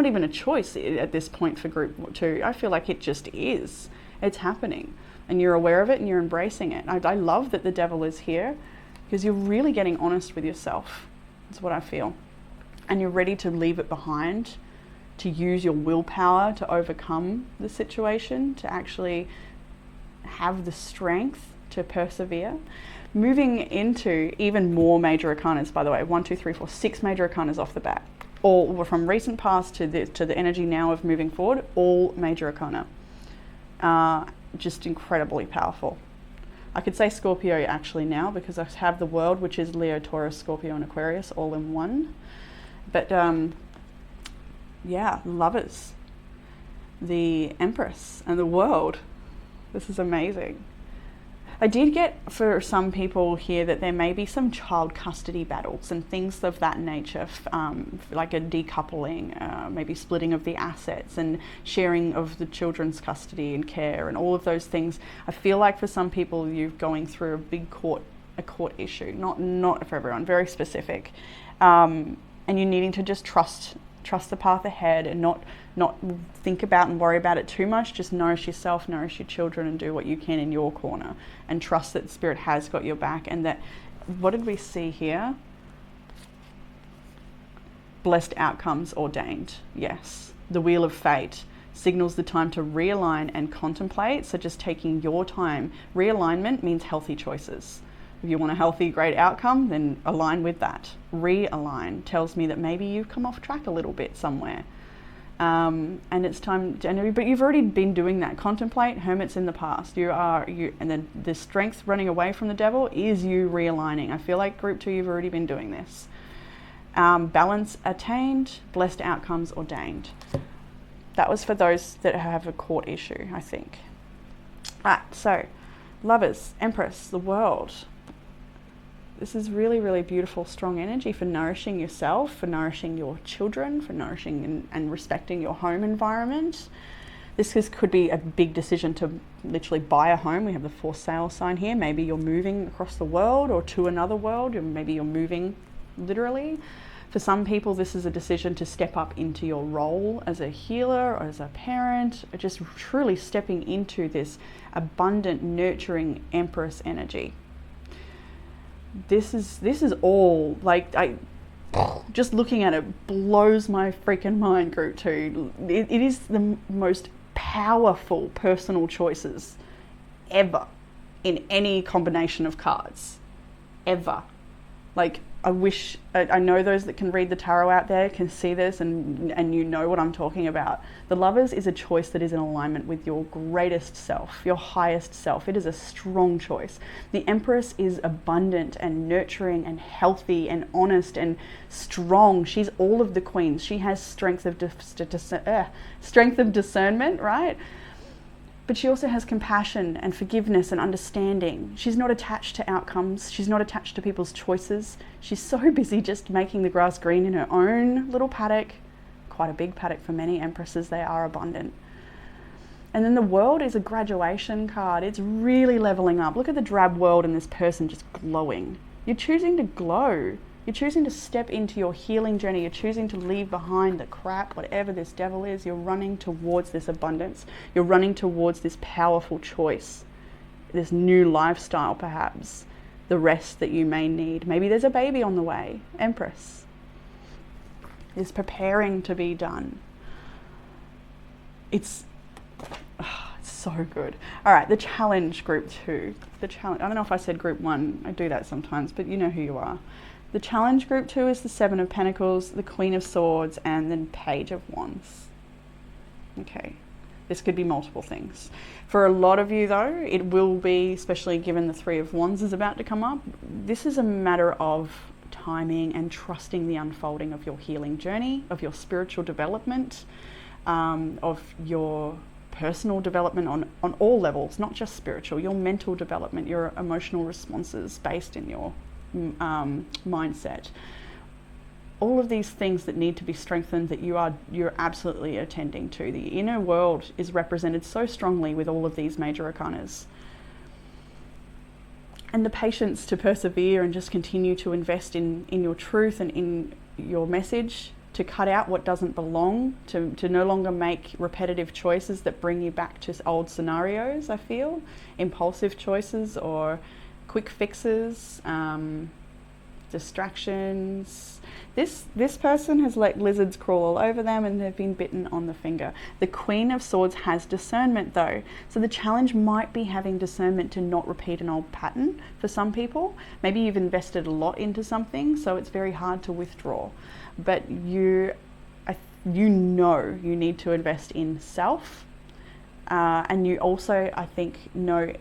even a choice at this point for group 2. I feel like it just is. It's happening, and you're aware of it, and you're embracing it. I love that the devil is here, because you're really getting honest with yourself. That's what I feel. And you're ready to leave it behind, to use your willpower to overcome the situation, to actually have the strength to persevere. Moving into even more major arcanas, by the way, 1, 2, 3, 4, 6 major arcanas off the bat. All from recent past to the energy now of moving forward, all major arcana. Just incredibly powerful. I could say Scorpio actually now, because I have the world, which is Leo, Taurus, Scorpio and Aquarius all in one. But yeah, Lovers, the Empress and the World. This is amazing. I did get for some people here that there may be some child custody battles and things of that nature, like a decoupling, maybe splitting of the assets and sharing of the children's custody and care and all of those things. I feel like for some people you're going through a big court issue, not for everyone, very specific, and you're needing to just trust the path ahead and not think about and worry about it too much. Just nourish yourself, nourish your children, and do what you can in your corner, and trust that Spirit has got your back. And that, what did we see here? Blessed outcomes ordained. Yes. The Wheel of Fate signals the time to realign and contemplate. So just taking your time. Realignment means healthy choices. If you want a healthy, great outcome, then align with that. Realign tells me that maybe you've come off track a little bit somewhere. And it's time to, but you've already been doing that. Contemplate, Hermit's in the past. And then the Strength, running away from the devil, is you realigning. I feel like group 2, you've already been doing this. Balance attained, blessed outcomes ordained. That was for those that have a court issue, I think. Right, so Lovers, Empress, the World. This is really, really beautiful, strong energy for nourishing yourself, for nourishing your children, for nourishing and respecting your home environment. This could be a big decision to literally buy a home. We have the for sale sign here. Maybe you're moving across the world or to another world, or maybe you're moving literally. For some people, this is a decision to step up into your role as a healer or as a parent, or just truly stepping into this abundant, nurturing Empress energy. This is all, like, just looking at it blows my freaking mind, group 2. It is the most powerful personal choices ever in any combination of cards, ever. Like, I know those that can read the tarot out there can see this and you know what I'm talking about. The Lovers is a choice that is in alignment with your greatest self, your highest self. It is a strong choice. The Empress is abundant and nurturing and healthy and honest and strong. She's all of the queens. She has strength of discernment, right? But she also has compassion and forgiveness and understanding. She's not attached to outcomes. She's not attached to people's choices. She's so busy just making the grass green in her own little paddock. Quite a big paddock for many Empresses. They are abundant. And then the World is a graduation card. It's really leveling up. Look at the drab world and this person just glowing. You're choosing to glow. You're choosing to step into your healing journey. You're choosing to leave behind the crap, whatever this devil is. You're running towards this abundance. You're running towards this powerful choice, this new lifestyle perhaps, the rest that you may need. Maybe there's a baby on the way. Empress is preparing to be done. It's so good. All right, the challenge, group 2. The challenge, I don't know if I said group 1. I do that sometimes, but you know who you are. The challenge, group 2, is the 7 of Pentacles, the Queen of Swords, and then Page of Wands. Okay, this could be multiple things. For a lot of you though, it will be, especially given the 3 of Wands is about to come up, this is a matter of timing and trusting the unfolding of your healing journey, of your spiritual development, of your personal development on all levels, not just spiritual, your mental development, your emotional responses based in your mindset. All of these things that need to be strengthened that you're absolutely attending to. The inner world is represented so strongly with all of these major arcanas. And the patience to persevere and just continue to invest in your truth and in your message, to cut out what doesn't belong, to no longer make repetitive choices that bring you back to old scenarios, I feel. Impulsive choices or quick fixes, distractions. This person has let lizards crawl all over them and they've been bitten on the finger. The Queen of Swords has discernment though. So the challenge might be having discernment to not repeat an old pattern for some people. Maybe you've invested a lot into something, so it's very hard to withdraw. But you know you need to invest in self. And you also, I think, know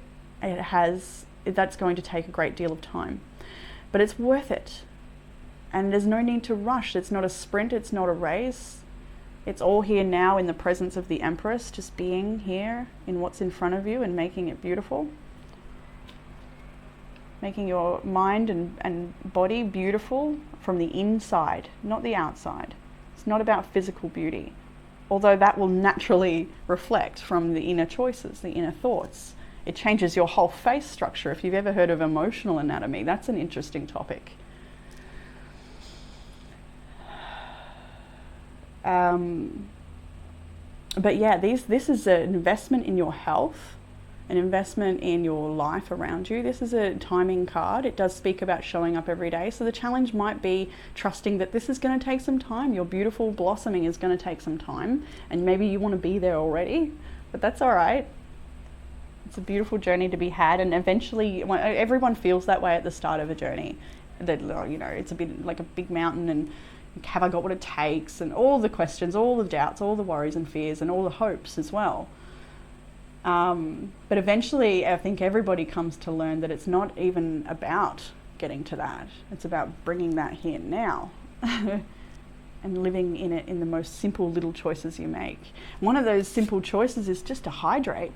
that's going to take a great deal of time. But it's worth it. And there's no need to rush. It's not a sprint, it's not a race. It's all here now in the presence of the Empress, just being here in what's in front of you and making it beautiful. Making your mind and body beautiful from the inside, not the outside. It's not about physical beauty, although that will naturally reflect from the inner choices, the inner thoughts. It changes your whole face structure. If you've ever heard of emotional anatomy, that's an interesting topic. But yeah, this is an investment in your health, an investment in your life around you. This is a timing card. It does speak about showing up every day. So the challenge might be trusting that this is going to take some time. Your beautiful blossoming is going to take some time. And maybe you want to be there already, but that's all right. It's a beautiful journey to be had. And eventually, everyone feels that way at the start of a journey. That, you know, it's a bit like a big mountain and have I got what it takes? And all the questions, all the doubts, all the worries and fears and all the hopes as well. But eventually, I think everybody comes to learn that it's not even about getting to that. It's about bringing that here now and living in it in the most simple little choices you make. One of those simple choices is just to hydrate.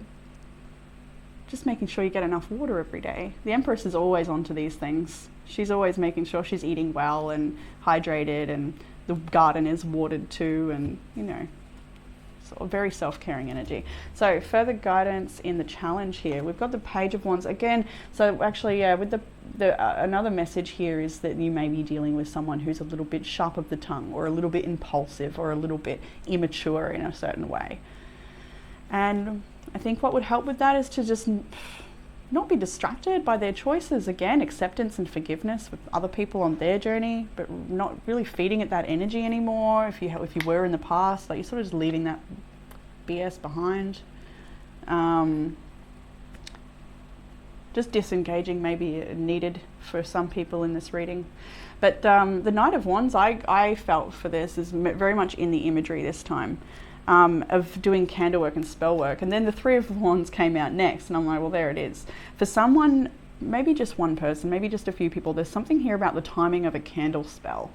Just making sure you get enough water every day. The Empress is always onto these things. She's always making sure she's eating well and hydrated, and the garden is watered too, and you know, so very self-caring energy. So further guidance in the challenge here. We've got the Page of Wands again. So actually, yeah, with the another message here is that you may be dealing with someone who's a little bit sharp of the tongue, or a little bit impulsive, or a little bit immature in a certain way. And I think what would help with that is to just not be distracted by their choices. Again, acceptance and forgiveness with other people on their journey, but not really feeding it that energy anymore. If you were in the past, like you're sort of just leaving that BS behind. Just disengaging may be needed for some people in this reading. But the Knight of Wands, I felt for this is very much in the imagery this time. Of doing candle work and spell work. And then the Three of Wands came out next, and I'm like, well, there it is. For someone, maybe just one person, maybe just a few people, there's something here about the timing of a candle spell.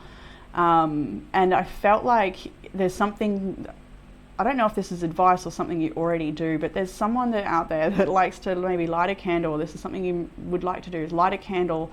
And I felt like there's something, I don't know if this is advice or something you already do, but there's someone out there that likes to maybe light a candle, or this is something you would like to do, is light a candle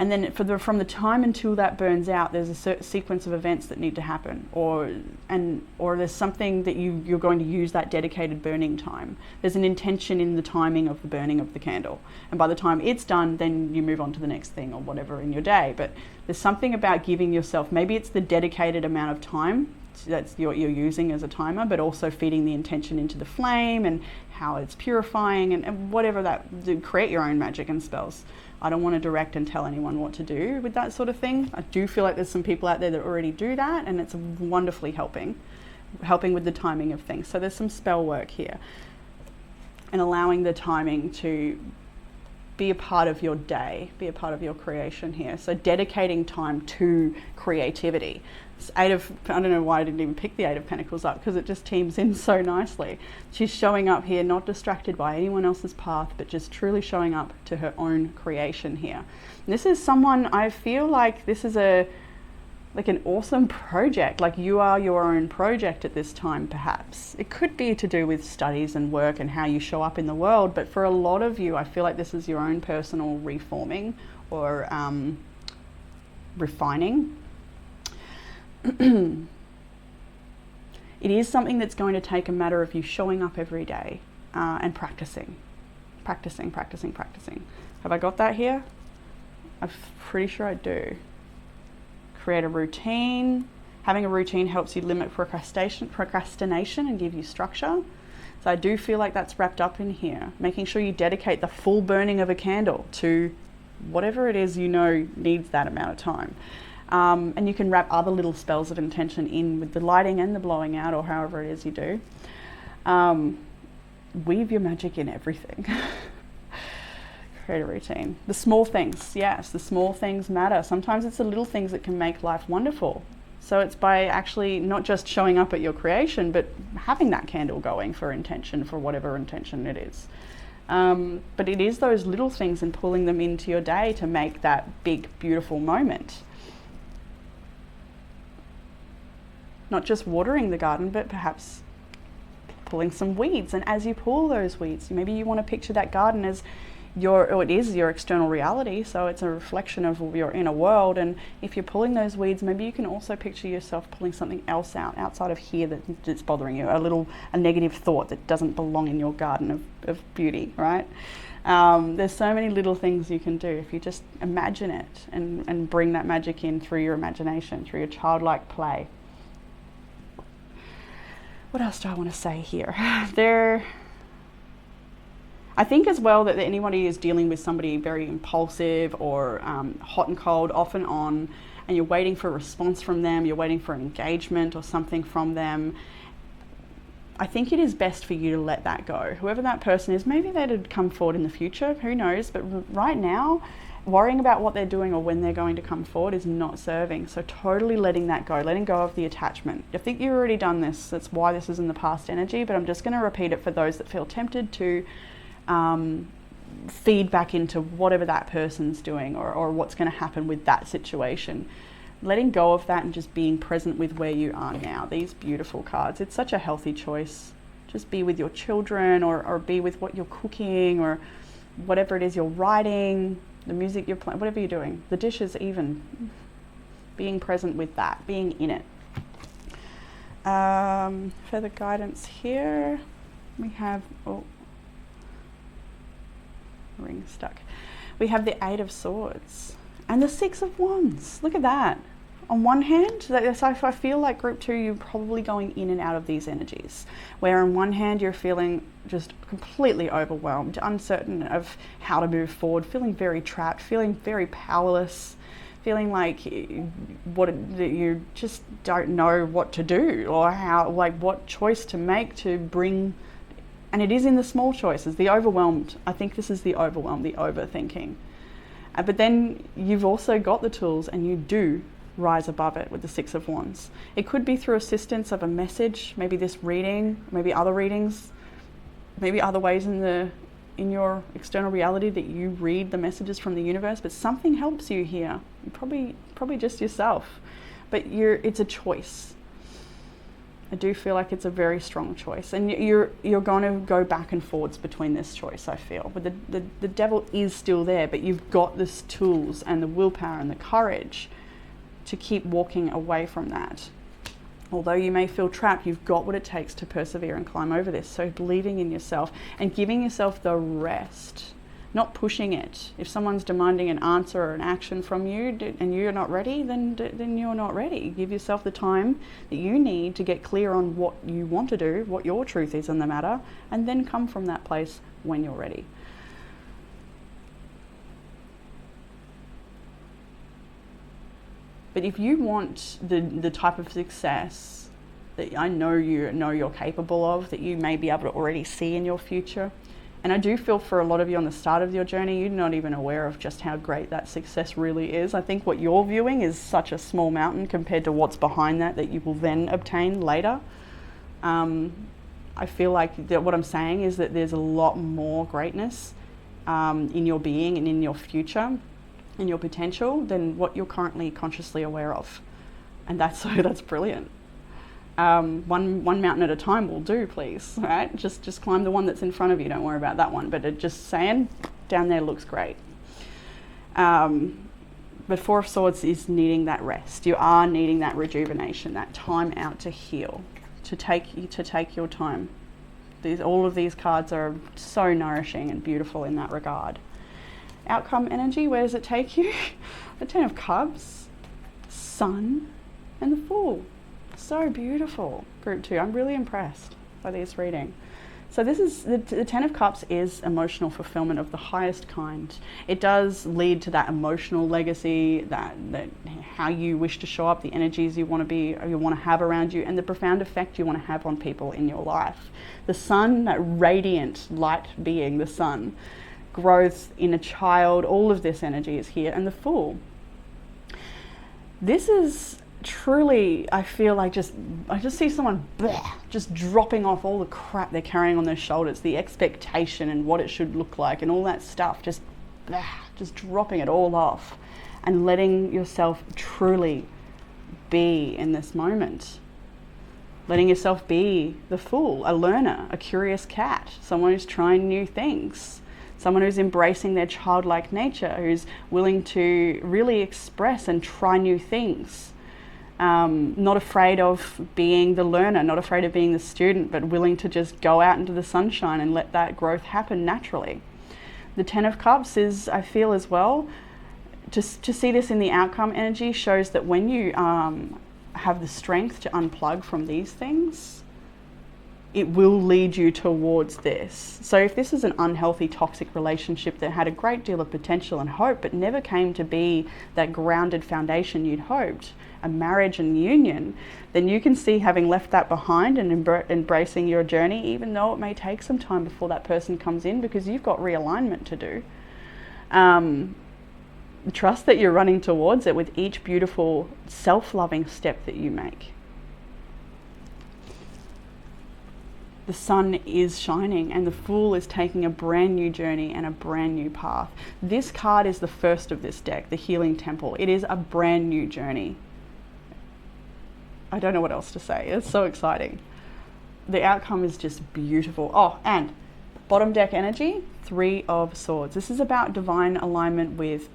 And then from the time until that burns out, there's a certain sequence of events that need to happen, or there's something that you're going to use that dedicated burning time. There's an intention in the timing of the burning of the candle, and by the time it's done, then you move on to the next thing or whatever in your day. But there's something about giving yourself, maybe it's the dedicated amount of time that's what you're using as a timer, but also feeding the intention into the flame and how it's purifying and whatever that, create your own magic and spells. I don't want to direct and tell anyone what to do with that sort of thing. I do feel like there's some people out there that already do that, and it's wonderfully helping with the timing of things. So there's some spell work here, and allowing the timing to be a part of your day, be a part of your creation here. So dedicating time to creativity. I don't know why I didn't even pick the Eight of Pentacles up, because it just teams in so nicely. She's showing up here, not distracted by anyone else's path, but just truly showing up to her own creation here. And this is someone, I feel like this is like an awesome project. Like you are your own project at this time, perhaps. It could be to do with studies and work and how you show up in the world, but for a lot of you, I feel like this is your own personal reforming or refining. It is something that's going to take a matter of you showing up every day and practicing. Have I got that here? I'm pretty sure I do. Create a routine. Having a routine helps you limit procrastination and give you structure. So I do feel like that's wrapped up in here. Making sure you dedicate the full burning of a candle to whatever it is you know needs that amount of time. And you can wrap other little spells of intention in with the lighting and the blowing out, or however it is you do. Weave your magic in everything. Create a routine. The small things, yes, the small things matter. Sometimes it's the little things that can make life wonderful. So it's by actually not just showing up at your creation, but having that candle going for intention, for whatever intention it is. But it is those little things and pulling them into your day to make that big, beautiful moment. Not just watering the garden, but perhaps pulling some weeds. And as you pull those weeds, maybe you want to picture that garden as it is your external reality, so it's a reflection of your inner world. And if you're pulling those weeds, maybe you can also picture yourself pulling something else outside of here that's bothering you, a negative thought that doesn't belong in your garden of beauty, right? There's so many little things you can do if you just imagine it and bring that magic in through your imagination, through your childlike play. What else do I want to say here? I think as well that anybody is dealing with somebody very impulsive or hot and cold, off and on, and you're waiting for a response from them, you're waiting for an engagement or something from them, I think it is best for you to let that go. Whoever that person is, maybe they'd come forward in the future, who knows, but right now, worrying about what they're doing or when they're going to come forward is not serving. So totally letting that go, letting go of the attachment. I think you've already done this. That's why this is in the past energy, but I'm just going to repeat it for those that feel tempted to feed back into whatever that person's doing or what's going to happen with that situation. Letting go of that and just being present with where you are now. These beautiful cards. It's such a healthy choice. Just be with your children or be with what you're cooking or whatever it is you're writing, the music you're playing, whatever you're doing, the dishes even, being present with that, being in it. Further guidance here, we have, ring stuck. We have the Eight of Swords and the Six of Wands. Look at that. On one hand, I feel like group 2, you're probably going in and out of these energies, where on one hand you're feeling just completely overwhelmed, uncertain of how to move forward, feeling very trapped, feeling very powerless, feeling like you just don't know what to do or what choice to make to bring. And it is in the small choices, the overwhelmed. I think this is the overwhelmed, the overthinking. But then you've also got the tools and you do rise above it with the Six of Wands. It could be through assistance of a message, maybe this reading, maybe other readings, maybe other ways in your external reality that you read the messages from the universe, but something helps you here. Probably just yourself. But it's a choice. I do feel like it's a very strong choice, and you're going to go back and forwards between this choice, I feel. But the devil is still there, but you've got the tools and the willpower and the courage to keep walking away from that. Although you may feel trapped, you've got what it takes to persevere and climb over this. So believing in yourself and giving yourself the rest, not pushing it. If someone's demanding an answer or an action from you and you're not ready, then you're not ready. Give yourself the time that you need to get clear on what you want to do, what your truth is in the matter, and then come from that place when you're ready. But if you want the type of success that I know you're capable of, that you may be able to already see in your future, and I do feel for a lot of you on the start of your journey, you're not even aware of just how great that success really is. I think what you're viewing is such a small mountain compared to what's behind that you will then obtain later. I feel like that what I'm saying is that there's a lot more greatness in your being and in your future, in your potential, than what you're currently consciously aware of. And that's brilliant. One mountain at a time will do, please, right? Just climb the one that's in front of you, don't worry about that one, but just saying, down there looks great. But Four of Swords is needing that rest. You are needing that rejuvenation, that time out to heal, to take your time. All of these cards are so nourishing and beautiful in that regard. Outcome energy, where does it take you? The Ten of Cups, Sun, and the Fool. So beautiful. Group 2, I'm really impressed by this reading. So this is the Ten of Cups is emotional fulfillment of the highest kind. It does lead to that emotional legacy, that how you wish to show up, the energies you want to have around you, and the profound effect you want to have on people in your life. The Sun, that radiant light being, the Sun, growth in a child, all of this energy is here. And the Fool. This is truly, I feel like I just see someone just dropping off all the crap they're carrying on their shoulders, the expectation and what it should look like and all that stuff, just dropping it all off and letting yourself truly be in this moment. Letting yourself be the Fool, a learner, a curious cat, someone who's trying new things, someone who's embracing their childlike nature, who's willing to really express and try new things. Not afraid of being the learner, not afraid of being the student, but willing to just go out into the sunshine and let that growth happen naturally. The Ten of Cups is, I feel as well, to see this in the outcome energy shows that when you have the strength to unplug from these things, it will lead you towards this. So if this is an unhealthy, toxic relationship that had a great deal of potential and hope, but never came to be that grounded foundation you'd hoped, a marriage and union, then you can see having left that behind and embracing your journey, even though it may take some time before that person comes in, because you've got realignment to do. Trust that you're running towards it with each beautiful self-loving step that you make. The sun is shining and the Fool is taking a brand new journey and a brand new path. This card is the first of this deck, the Healing Temple. It is a brand new journey. I don't know what else to say. It's so exciting. The outcome is just beautiful. Oh, and bottom deck energy, Three of Swords. This is about divine alignment with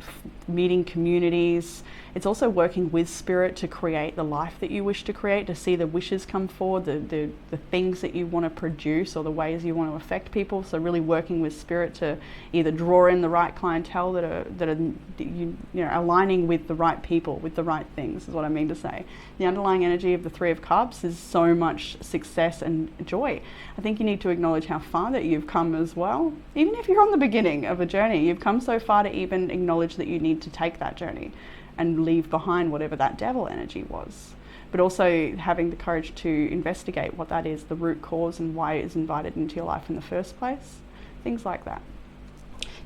meeting communities. It's also working with spirit to create the life that you wish to create, to see the wishes come forward, the things that you want to produce or the ways you want to affect people. So really working with spirit to either draw in the right clientele that are aligning with the right people, with the right things is what I mean to say. The underlying energy of the Three of Cups is so much success and joy. I think you need to acknowledge how far that you've come as well. Even if you're on the beginning of a journey, you've come so far to even acknowledge that you need to take that journey and leave behind whatever that devil energy was. But also having the courage to investigate what that is, the root cause and why it is invited into your life in the first place. Things like that.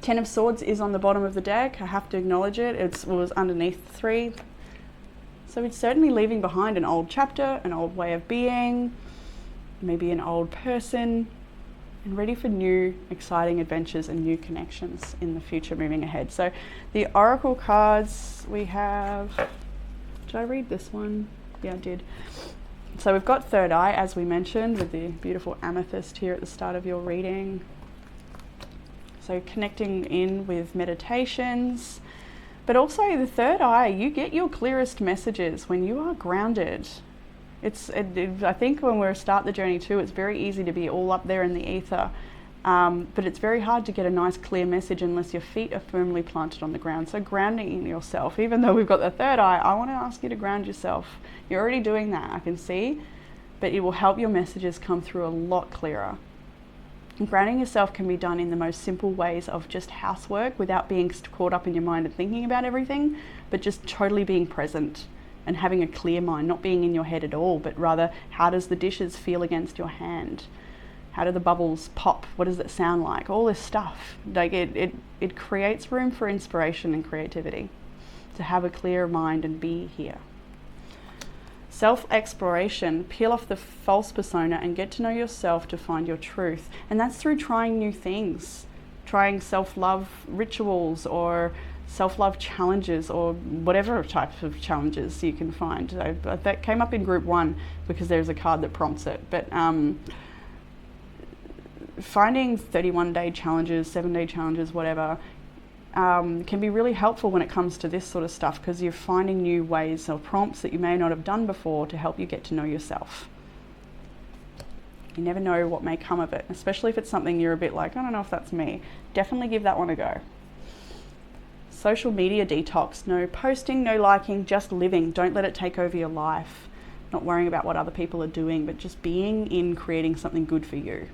Ten of Swords is on the bottom of the deck. I have to acknowledge it. It was underneath the 3. So it's certainly leaving behind an old chapter, an old way of being, maybe an old person, and ready for new exciting adventures and new connections in the future moving ahead. So the oracle cards we have, did I read this one? Yeah, I did. So we've got third eye, as we mentioned, with the beautiful amethyst here at the start of your reading. So connecting in with meditations, but also the third eye, you get your clearest messages when you are grounded. I think when we start the journey too, it's very easy to be all up there in the ether, but it's very hard to get a nice clear message unless your feet are firmly planted on the ground. So grounding in yourself, even though we've got the third eye, I want to ask you to ground yourself. You're already doing that, I can see, but it will help your messages come through a lot clearer. And grounding yourself can be done in the most simple ways of just housework without being caught up in your mind and thinking about everything, but just totally being present and having a clear mind, not being in your head at all, but rather how does the dishes feel against your hand? How do the bubbles pop? What does it sound like? All this stuff. Like it creates room for inspiration and creativity to have a clear mind and be here. Self-exploration, peel off the false persona and get to know yourself to find your truth. And that's through trying new things, trying self-love rituals or self-love challenges or whatever types of challenges you can find. That came up in group 1 because there's a card that prompts it. But finding 31-day challenges, 7-day challenges, whatever, can be really helpful when it comes to this sort of stuff because you're finding new ways or prompts that you may not have done before to help you get to know yourself. You never know what may come of it, especially if it's something you're a bit like, I don't know if that's me. Definitely give that one a go. Social media detox, no posting, no liking, just living. Don't let it take over your life. Not worrying about what other people are doing, but just being in creating something good for you.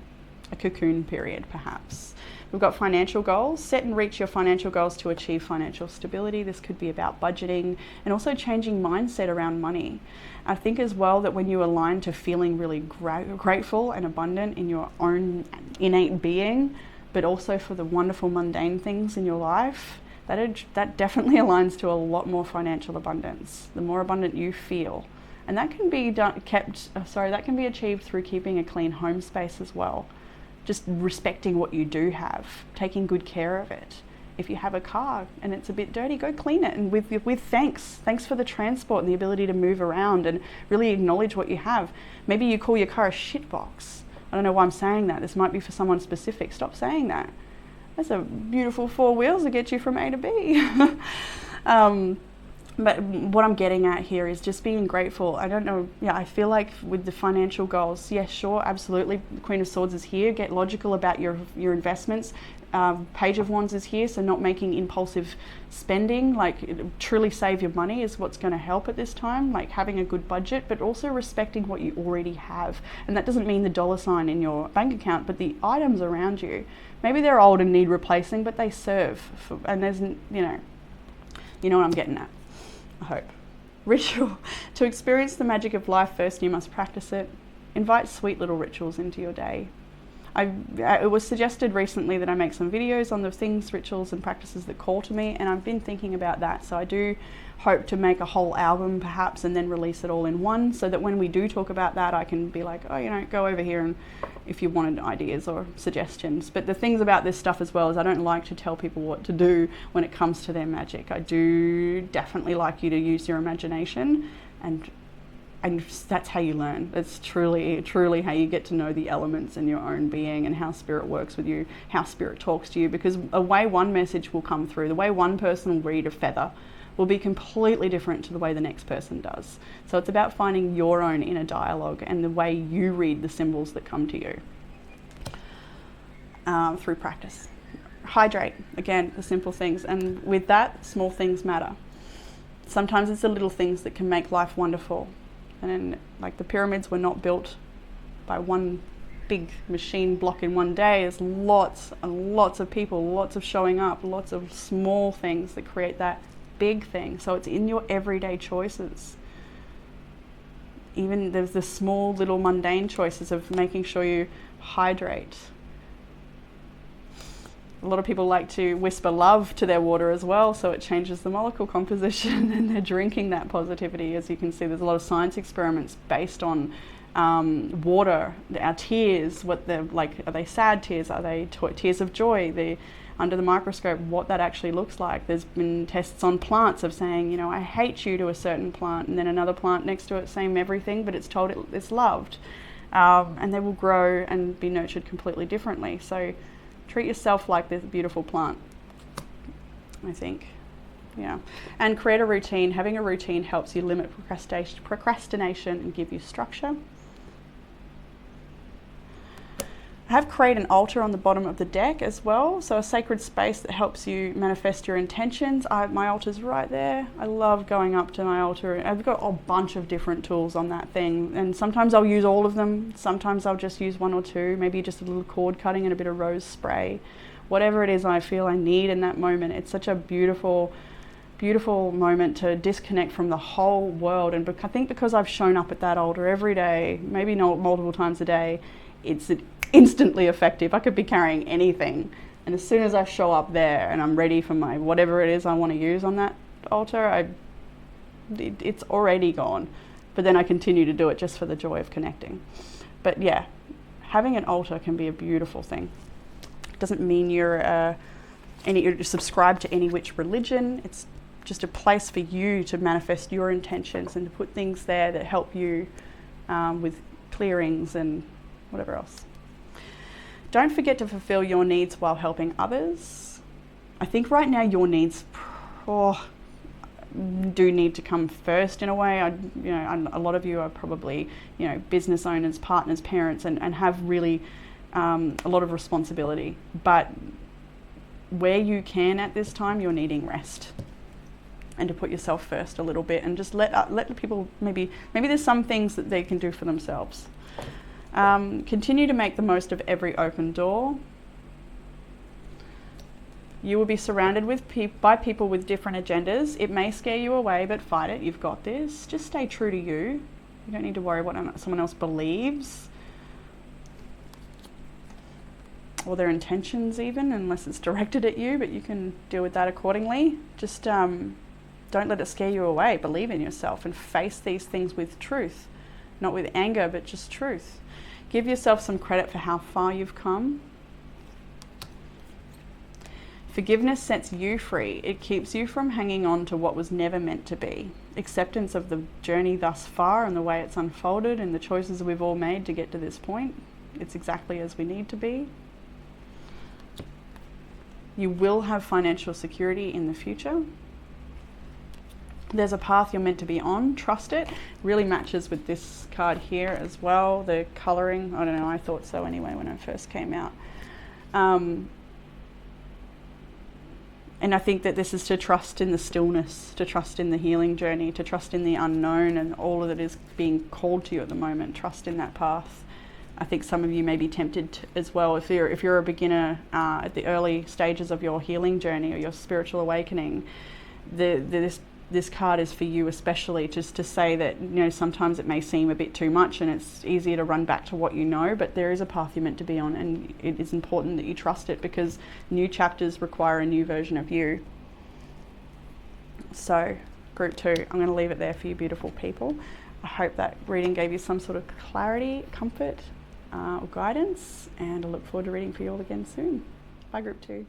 A cocoon period, perhaps. We've got financial goals. Set and reach your financial goals to achieve financial stability. This could be about budgeting and also changing mindset around money. I think as well that when you align to feeling really grateful and abundant in your own innate being, but also for the wonderful mundane things in your life, that definitely aligns to a lot more financial abundance. The more abundant you feel. And that can be that can be achieved through keeping a clean home space as well. Just respecting what you do have, taking good care of it. If you have a car and it's a bit dirty, go clean it, and with thanks for the transport and the ability to move around and really acknowledge what you have. Maybe you call your car a shitbox. I don't know why I'm saying that. This might be for someone specific. Stop saying that. That's a beautiful 4 wheels that get you from A to B. But what I'm getting at here is just being grateful. I don't know, I feel like with the financial goals, yes, sure, absolutely. The Queen of Swords is here. Get logical about your investments. Page of Wands is here, so not making impulsive spending, like truly save your money is what's going to help at this time, like having a good budget, but also respecting what you already have. And that doesn't mean the dollar sign in your bank account, but the items around you. Maybe they're old and need replacing, but they serve. And there's, you know what I'm getting at. I hope. Ritual. To experience the magic of life first, you must practice it. Invite sweet little rituals into your day. It was suggested recently that I make some videos on the things, rituals and practices that call to me, and I've been thinking about that. So I do hope to make a whole album perhaps and then release it all in one, so that when we do talk about that, I can be like, oh, go over here and if you wanted ideas or suggestions. But the things about this stuff as well is I don't like to tell people what to do when it comes to their magic. I do definitely like you to use your imagination, and that's how you learn. It's truly how you get to know the elements in your own being and how spirit works with you, how spirit talks to you, because a way one message will come through, the way one person will read a feather will be completely different to the way the next person does. So it's about finding your own inner dialogue and the way you read the symbols that come to you through practice. Hydrate, again, the simple things, and with that, small things matter. Sometimes it's the little things that can make life wonderful. And then, like, the pyramids were not built by one big machine block in one day. There's lots and lots of people, lots of showing up, lots of small things that create that big thing. So it's in your everyday choices. Even there's the small little mundane choices of making sure you hydrate. A lot of people like to whisper love to their water as well, so it changes the molecule composition and they're drinking that positivity. As you can see, there's a lot of science experiments based on water, our tears, what they're like. Are they sad tears? Are they tears of joy? under the microscope what that actually looks like. There's been tests on plants of saying, you know, I hate you to a certain plant, and then another plant next to it, same everything, but it's told it's loved. And they will grow and be nurtured completely differently. So treat yourself like this beautiful plant, I think. Yeah. And create a routine. Having a routine helps you limit procrastination and give you structure. I have create an altar on the bottom of the deck as well, so a sacred space that helps you manifest your intentions. My altar's right there. I love going up to my altar. I've got a bunch of different tools on that thing, and sometimes I'll use all of them, sometimes I'll just use one or two, maybe just a little cord cutting and a bit of rose spray. Whatever it is I feel I need in that moment. It's such a beautiful moment to disconnect from the whole world. And I think because I've shown up at that altar every day, maybe not multiple times a day, it's instantly effective. I could be carrying anything, and as soon as I show up there and I'm ready for my whatever it is I want to use on that altar, it's already gone. But then I continue to do it just for the joy of connecting. But yeah, having an altar can be a beautiful thing. It doesn't mean you're subscribed to any which religion. It's just a place for you to manifest your intentions and to put things there that help you with clearings and whatever else. Don't forget to fulfill your needs while helping others. I think right now your needs do need to come first in a way. A lot of you are probably, business owners, partners, parents, and have really a lot of responsibility. But where you can at this time, you're needing rest. And to put yourself first a little bit, and just let people, maybe there's some things that they can do for themselves. Continue to make the most of every open door. You will be surrounded by people with different agendas. It may scare you away, but fight it. You've got this. Just stay true to you. You don't need to worry what someone else believes or their intentions even, unless it's directed at you, but you can deal with that accordingly. Just don't let it scare you away. Believe in yourself and face these things with truth, not with anger, but just truth. Give yourself some credit for how far you've come. Forgiveness sets you free. It keeps you from hanging on to what was never meant to be. Acceptance of the journey thus far and the way it's unfolded and the choices we've all made to get to this point. It's exactly as we need to be. You will have financial security in the future. There's a path you're meant to be on. Trust it. Really matches with this card here as well. The colouring, I don't know, I thought so anyway when it first came out. And I think that this is to trust in the stillness, to trust in the healing journey, to trust in the unknown and all of it is being called to you at the moment. Trust in that path. I think some of you may be tempted as well, if you're a beginner at the early stages of your healing journey or your spiritual awakening, this card is for you especially, just to say that, sometimes it may seem a bit too much and it's easier to run back to what you know, but there is a path you're meant to be on, and it is important that you trust it because new chapters require a new version of you. So, group 2, I'm going to leave it there for you beautiful people. I hope that reading gave you some sort of clarity, comfort, or guidance, and I look forward to reading for you all again soon. Bye, group 2.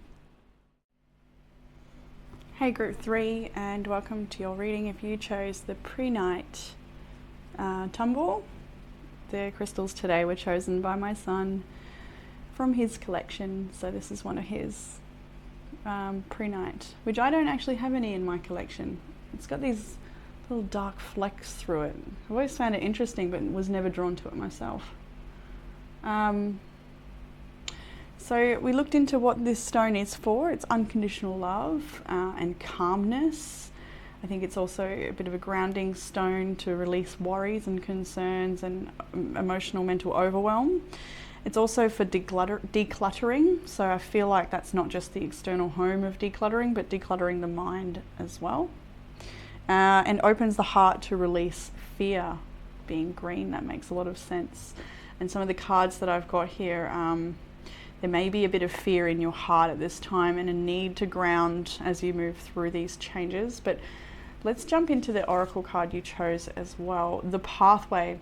Hey group 3, and welcome to your reading if you chose the pre-night tumble. The crystals today were chosen by my son from his collection, so this is one of his pre-night, which I don't actually have any in my collection. It's got these little dark flecks through it. I've always found it interesting but was never drawn to it myself. So we looked into what this stone is for. It's unconditional love and calmness. I think it's also a bit of a grounding stone to release worries and concerns and emotional mental overwhelm. It's also for decluttering. So I feel like that's not just the external home of decluttering, but decluttering the mind as well. And opens the heart to release fear. Being green, that makes a lot of sense. And some of the cards that I've got here, there may be a bit of fear in your heart at this time and a need to ground as you move through these changes. But let's jump into the oracle card you chose as well. The pathway.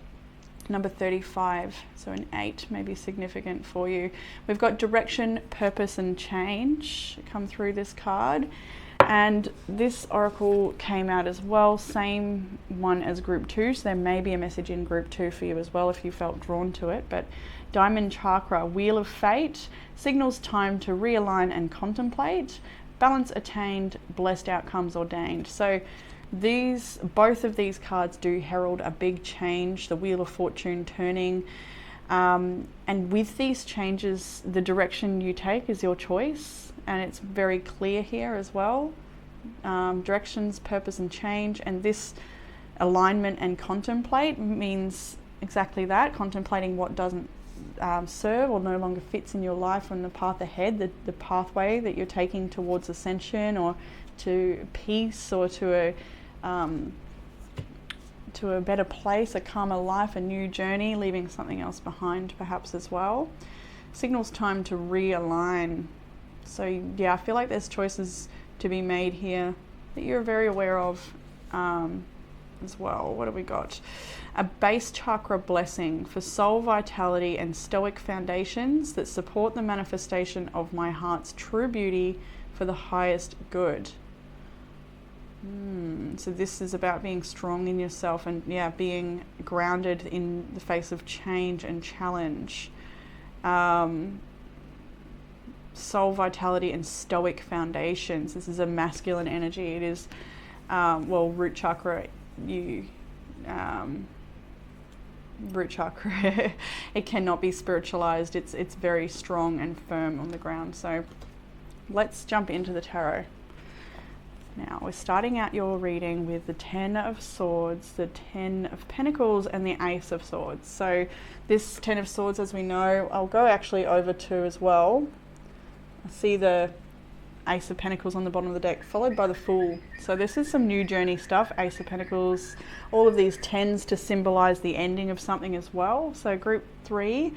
Number 35, so an 8 may be significant for you. We've got direction, purpose, and change come through this card. And this oracle came out as well, same one as group 2, so there may be a message in group 2 for you as well if you felt drawn to it. But diamond chakra, wheel of fate, signals time to realign and contemplate, balance attained, blessed outcomes ordained. So both of these cards do herald a big change, the wheel of fortune turning. And with these changes, the direction you take is your choice, and it's very clear here as well. Directions, purpose, and change. And this alignment and contemplate means exactly that, contemplating what doesn't serve or no longer fits in your life and the path ahead, the pathway that you're taking towards ascension or to peace or to a better place, a calmer life, a new journey, leaving something else behind perhaps as well. Signals time to realign. So yeah, I feel like there's choices to be made here that you're very aware of as well. What have we got? A base chakra blessing for soul vitality and stoic foundations that support the manifestation of my heart's true beauty for the highest good. So this is about being strong in yourself and being grounded in the face of change and challenge. Soul vitality and stoic foundations. This is a masculine energy. It is, root chakra, root chakra, it cannot be spiritualized. It's very strong and firm on the ground. So let's jump into the tarot. Now, we're starting out your reading with the 10 of Swords, the 10 of Pentacles, and the Ace of Swords. So this 10 of Swords, as we know, I'll go actually over to as well. I see the Ace of Pentacles on the bottom of the deck, followed by the Fool. So this is some new journey stuff. Ace of Pentacles, all of these tends to symbolize the ending of something as well. So group 3,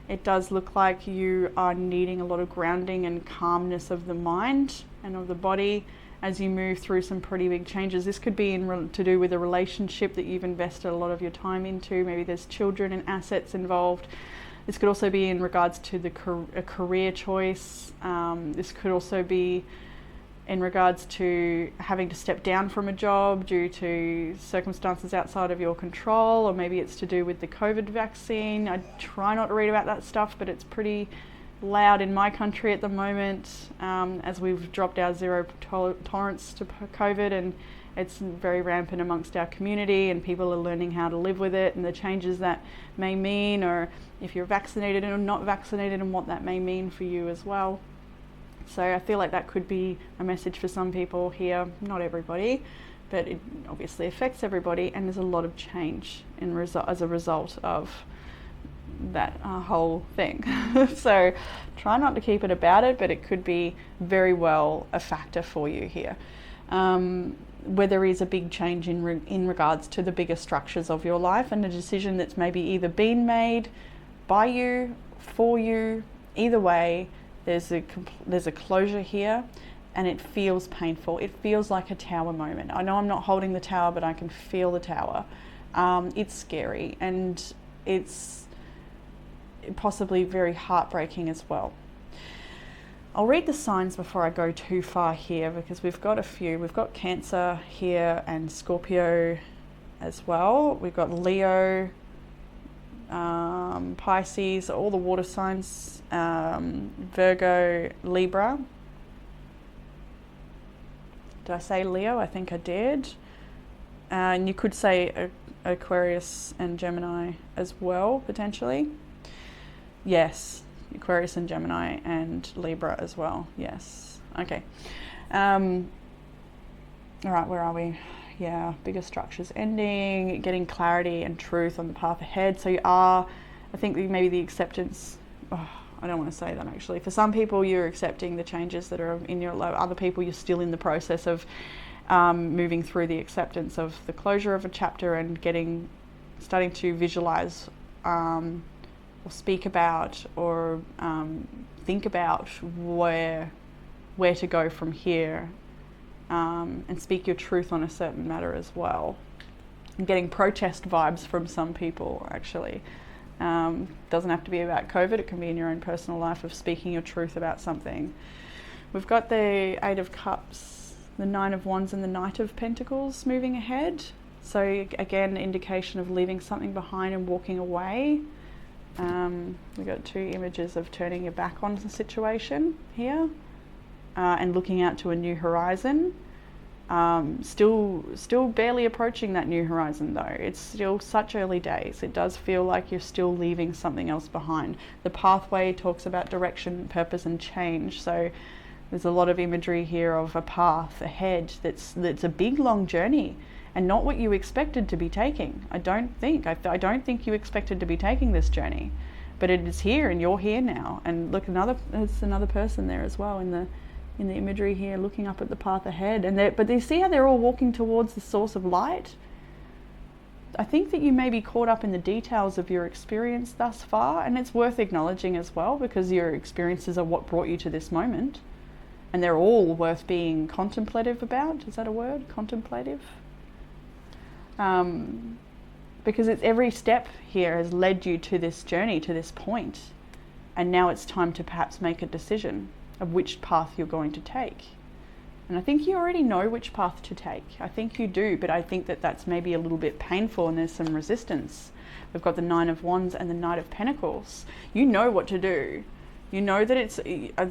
it does look like you are needing a lot of grounding and calmness of the mind and of the body as you move through some pretty big changes. This could be to do with a relationship that you've invested a lot of your time into. Maybe there's children and assets involved. This could also be in regards to a career choice. This could also be in regards to having to step down from a job due to circumstances outside of your control, or maybe it's to do with the COVID vaccine. I try not to read about that stuff, but it's pretty loud in my country at the moment, as we've dropped our zero tolerance to COVID, and it's very rampant amongst our community, and people are learning how to live with it and the changes that may mean, or if you're vaccinated or not vaccinated, and what that may mean for you as well. So I feel like that could be a message for some people here, not everybody, but it obviously affects everybody, and there's a lot of change as a result of that whole thing. So try not to keep it about it, but it could be very well a factor for you here, where there is a big change in regards to the bigger structures of your life, and a decision that's maybe either been made by you, for you. Either way, there's a closure here, and it feels painful. It feels like a tower moment. I know I'm not holding the tower, but I can feel the tower. It's scary, and it's possibly very heartbreaking as well. I'll read the signs before I go too far here, because we've got a few. We've got Cancer here and Scorpio as well. We've got Leo, Pisces, all the water signs, Virgo, Libra. Did I say Leo? I think I did. And you could say Aquarius and Gemini as well, potentially. Yes, Aquarius and Gemini and Libra as well. Yes. Okay. All right, where are we? Yeah, bigger structures ending, getting clarity and truth on the path ahead. So you are, I think maybe the acceptance, I don't want to say that actually. For some people, you're accepting the changes that are in your life. Other people, you're still in the process of moving through the acceptance of the closure of a chapter and starting to visualize or speak about or think about where to go from here, and speak your truth on a certain matter as well. I'm getting protest vibes from some people, actually. Doesn't have to be about COVID, it can be in your own personal life of speaking your truth about something. We've got the Eight of Cups, the Nine of Wands and the Knight of Pentacles moving ahead. So again, indication of leaving something behind and walking away. We've got two images of turning your back on the situation here and looking out to a new horizon. Still barely approaching that new horizon though. It's still such early days. It does feel like you're still leaving something else behind. The pathway talks about direction, purpose and change. So there's a lot of imagery here of a path ahead that's a big long journey and not what you expected to be taking. I don't think you expected to be taking this journey, but it is here and you're here now. And look, there's another person there as well in the imagery here, looking up at the path ahead. But you see how they're all walking towards the source of light? I think that you may be caught up in the details of your experience thus far, and it's worth acknowledging as well, because your experiences are what brought you to this moment, and they're all worth being contemplative about. Is that a word? Contemplative? Because it's every step here has led you to this journey, to this point, and now it's time to perhaps make a decision of which path you're going to take. And I think you already know which path to take. I think you do, but I think that that's maybe a little bit painful and there's some resistance. We've got the Nine of Wands and the Knight of Pentacles. You know what to do. You know that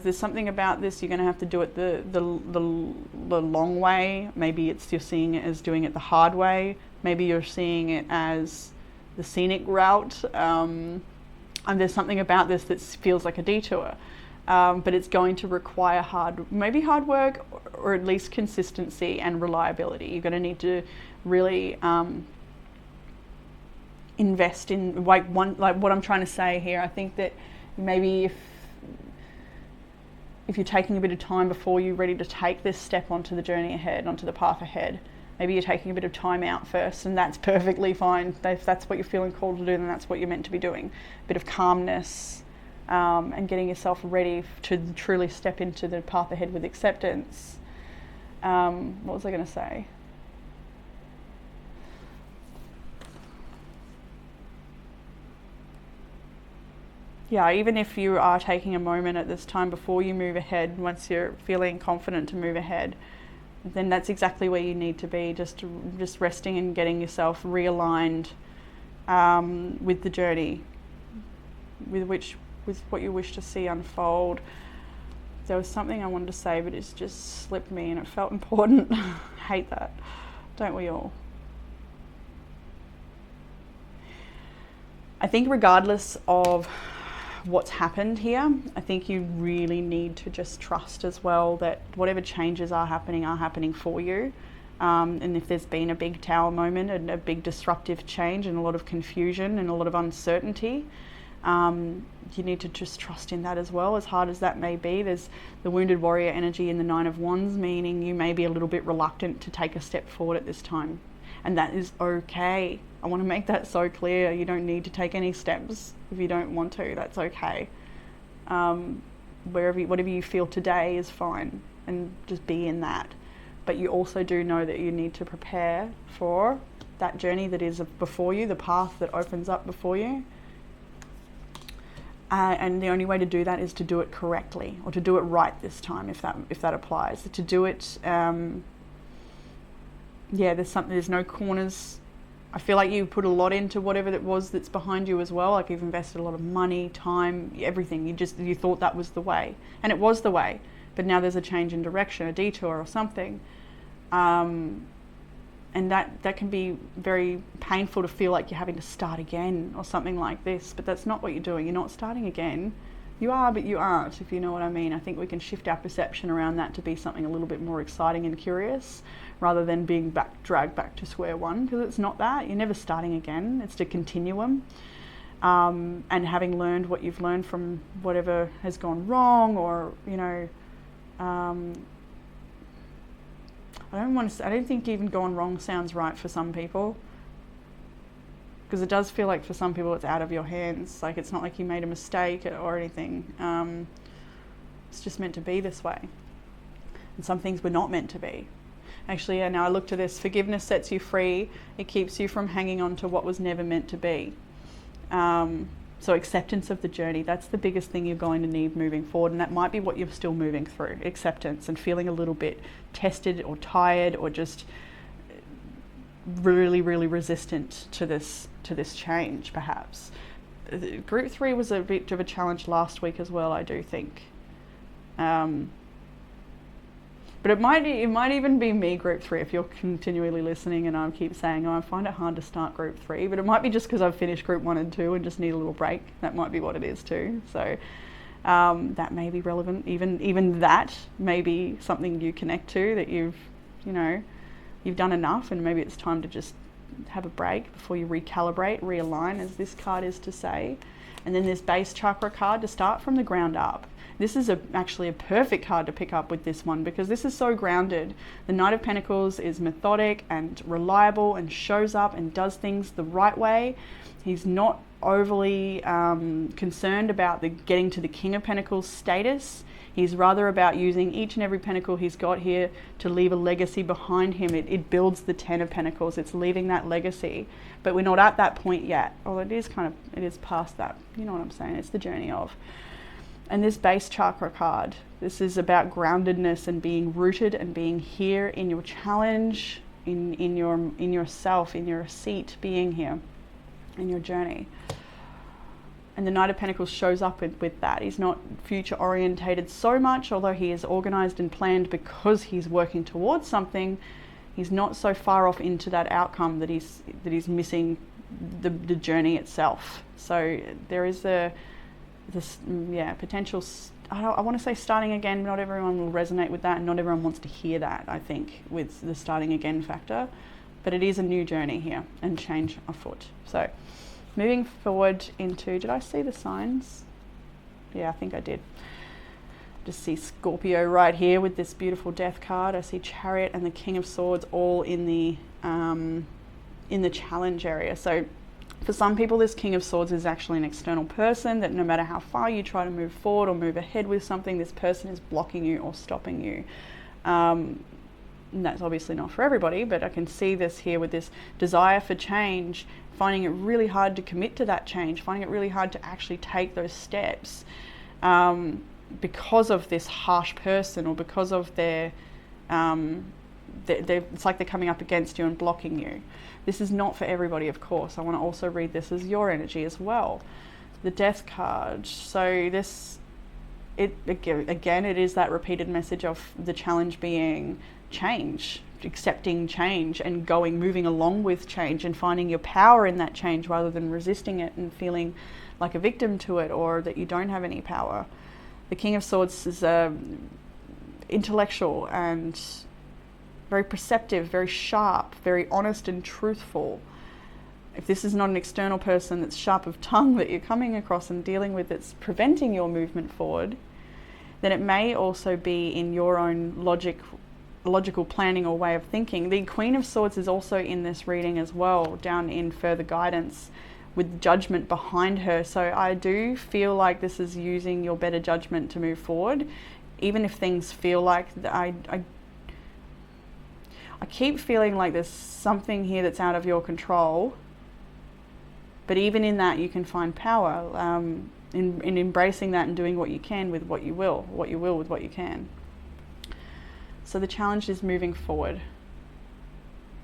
there's something about this, you're going to have to do it the long way. Maybe you're seeing it as doing it the hard way. Maybe you're seeing it as the scenic route. And there's something about this that feels like a detour. But it's going to require hard work, or at least consistency and reliability. You're going to need to really invest in like what I'm trying to say here. I think that maybe if you're taking a bit of time before you're ready to take this step onto the journey ahead, onto the path ahead, maybe you're taking a bit of time out first, and that's perfectly fine. If that's what you're feeling called to do, then that's what you're meant to be doing. A bit of calmness. And getting yourself ready to truly step into the path ahead with acceptance. What was I going to say? Yeah, even if you are taking a moment at this time before you move ahead, once you're feeling confident to move ahead, then that's exactly where you need to be, just resting and getting yourself realigned with the journey, with what you wish to see unfold. There was something I wanted to say, but it's just slipped me and it felt important. I hate that. Don't we all? I think regardless of what's happened here, I think you really need to just trust as well that whatever changes are happening for you. And if there's been a big tower moment and a big disruptive change and a lot of confusion and a lot of uncertainty, you need to just trust in that as well, as hard as that may be. There's the wounded warrior energy in the Nine of Wands, meaning you may be a little bit reluctant to take a step forward at this time. And that is okay. I want to make that so clear. You don't need to take any steps if you don't want to. That's okay. Whatever you feel today is fine, and just be in that. But you also do know that you need to prepare for that journey that is before you, the path that opens up before you. And the only way to do that is to do it correctly, or to do it right this time, if that applies. To do it, there's no corners. I feel like you put a lot into whatever it was that's behind you as well. Like you've invested a lot of money, time, everything. You thought that was the way, and it was the way. But now there's a change in direction, a detour or something. And that can be very painful to feel like you're having to start again or something like this, but that's not what you're doing. You're not starting again. You are, but you aren't, if you know what I mean. I think we can shift our perception around that to be something a little bit more exciting and curious, rather than being dragged back to square one, because it's not that. You're never starting again. It's a continuum. And having learned what you've learned from whatever has gone wrong, or, I don't think even gone wrong sounds right for some people, because it does feel like for some people it's out of your hands. Like it's not like you made a mistake or anything. It's just meant to be this way. And some things were not meant to be. Actually, yeah, now I look to this. Forgiveness sets you free. It keeps you from hanging on to what was never meant to be. So acceptance of the journey, that's the biggest thing you're going to need moving forward, and that might be what you're still moving through, acceptance and feeling a little bit tested or tired or just really, really resistant to this change, perhaps. Group 3 was a bit of a challenge last week as well, I do think. But it might even be me, group 3, if you're continually listening and I keep saying, oh, I find it hard to start group 3, but it might be just because I've finished group 1 and 2 and just need a little break. That might be what it is too. So that may be relevant. Even that may be something you connect to, that you've done enough and maybe it's time to just have a break before you recalibrate, realign, as this card is to say. And then this base chakra card, to start from the ground up. This is actually a perfect card to pick up with this one because this is so grounded. The Knight of Pentacles is methodic and reliable and shows up and does things the right way. He's not overly concerned about getting to the King of Pentacles status. He's rather about using each and every pentacle he's got here to leave a legacy behind him. It builds the 10 of Pentacles. It's leaving that legacy. But we're not at that point yet. Although it is past that. You know what I'm saying? It's the journey of. And this base chakra card, this is about groundedness and being rooted and being here in your challenge, in yourself, in your seat, being here in your journey. And the Knight of Pentacles shows up with that. He's not future orientated so much, although he is organized and planned because he's working towards something. He's not so far off into that outcome that he's missing the journey itself. So there is potential. I want to say starting again. Not everyone will resonate with that, and not everyone wants to hear that, I think, with the starting again factor. But it is a new journey here and change afoot. So moving forward into, did I see the signs? Yeah, I think I did. Just see Scorpio right here with this beautiful Death card. I see Chariot and the King of Swords all in the challenge area. So for some people, this King of Swords is actually an external person that no matter how far you try to move forward or move ahead with something, this person is blocking you or stopping you. And that's obviously not for everybody, but I can see this here with this desire for change, finding it really hard to commit to that change, finding it really hard to actually take those steps because of this harsh person or because of their it's like they're coming up against you and blocking you. This is not for everybody, of course. I want to also read this as your energy as well. The Death card. So this, it is that repeated message of the challenge being change, accepting change and moving along with change and finding your power in that change rather than resisting it and feeling like a victim to it or that you don't have any power. The King of Swords is intellectual and very perceptive, very sharp, very honest and truthful. If this is not an external person that's sharp of tongue that you're coming across and dealing with that's preventing your movement forward, then it may also be in your own logical planning or way of thinking. The Queen of Swords is also in this reading as well, down in further guidance with judgment behind her. So I do feel like this is using your better judgment to move forward, even if things feel like I keep feeling like there's something here that's out of your control, but even in that you can find power in embracing that and doing what you can with what you will with what you can. So the challenge is moving forward,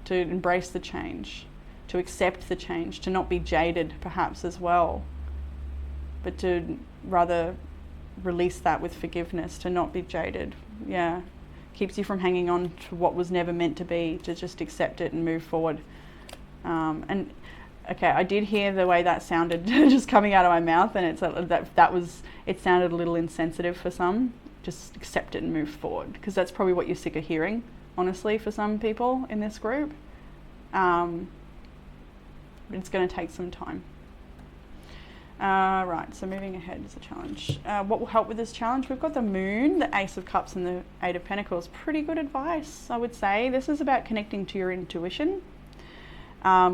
to embrace the change, to accept the change, to not be jaded perhaps as well, but to rather release that with forgiveness, to not be jaded. Yeah. Keeps you from hanging on to what was never meant to be, to just accept it and move forward. And okay, I did hear the way that sounded just coming out of my mouth, and it sounded a little insensitive for some. Just accept it and move forward, because that's probably what you're sick of hearing, honestly, for some people in this group. But it's going to take some time. Right, so moving ahead is a challenge. What will help with this challenge? We've got the Moon, the Ace of Cups and the Eight of Pentacles. Pretty good advice, I would say. This is about connecting to your intuition.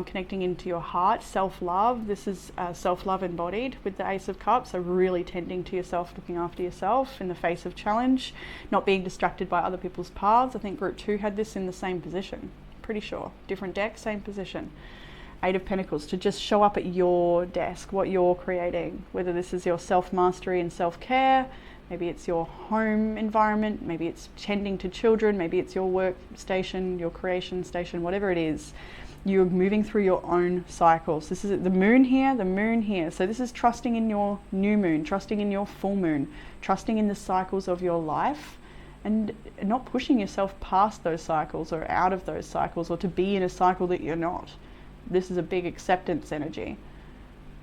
connecting into your heart, self-love. This is self-love embodied with the Ace of Cups, so really tending to yourself, looking after yourself in the face of challenge, not being distracted by other people's paths. I think group 2 had this in the same position, pretty sure. Different deck, same position. 8 of Pentacles, to just show up at your desk, what you're creating, whether this is your self-mastery and self-care, maybe it's your home environment, maybe it's tending to children, maybe it's your work station, your creation station, whatever it is. You're moving through your own cycles. This is the moon here, the moon here. So this is trusting in your new moon, trusting in your full moon, trusting in the cycles of your life, and not pushing yourself past those cycles or out of those cycles, or to be in a cycle that you're not. This is a big acceptance energy.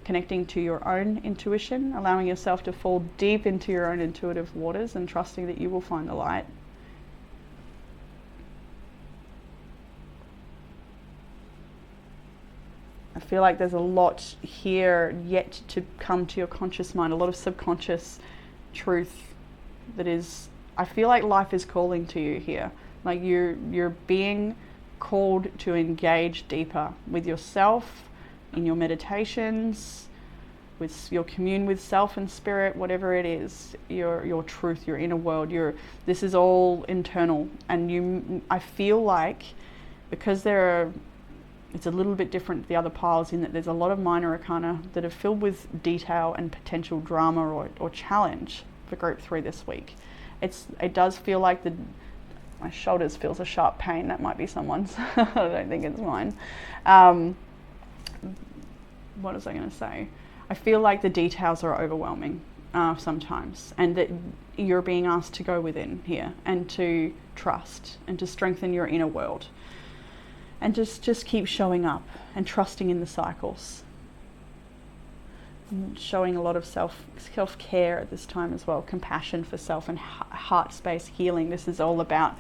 Connecting to your own intuition, allowing yourself to fall deep into your own intuitive waters and trusting that you will find the light. I feel like there's a lot here yet to come to your conscious mind, a lot of subconscious truth that is, I feel like life is calling to you here. Like you're being called to engage deeper with yourself, in your meditations, with your commune with self and spirit, whatever it is, your truth, your inner world. This is all internal, and I feel like because it's a little bit different to the other piles in that there's a lot of minor arcana that are filled with detail and potential drama or challenge for group 3 this week. It does feel like my shoulders feels a sharp pain. That might be someone's. I don't think it's mine. What was I going to say? I feel like the details are overwhelming sometimes, and that you're being asked to go within here and to trust and to strengthen your inner world and just keep showing up and trusting in the cycles. And showing a lot of self-care at this time as well, compassion for self and heart space healing. This is all about,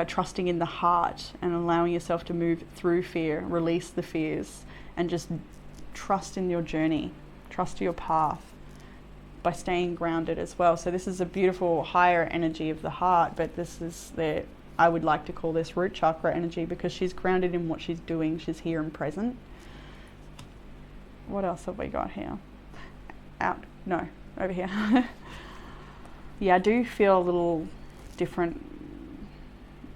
trusting in the heart and allowing yourself to move through fear, release the fears, and just trust in your journey, trust your path by staying grounded as well. So this is a beautiful higher energy of the heart, but this is I would like to call this root chakra energy, because she's grounded in what she's doing. She's here and present. What else have we got here? Over here. Yeah, I do feel a little different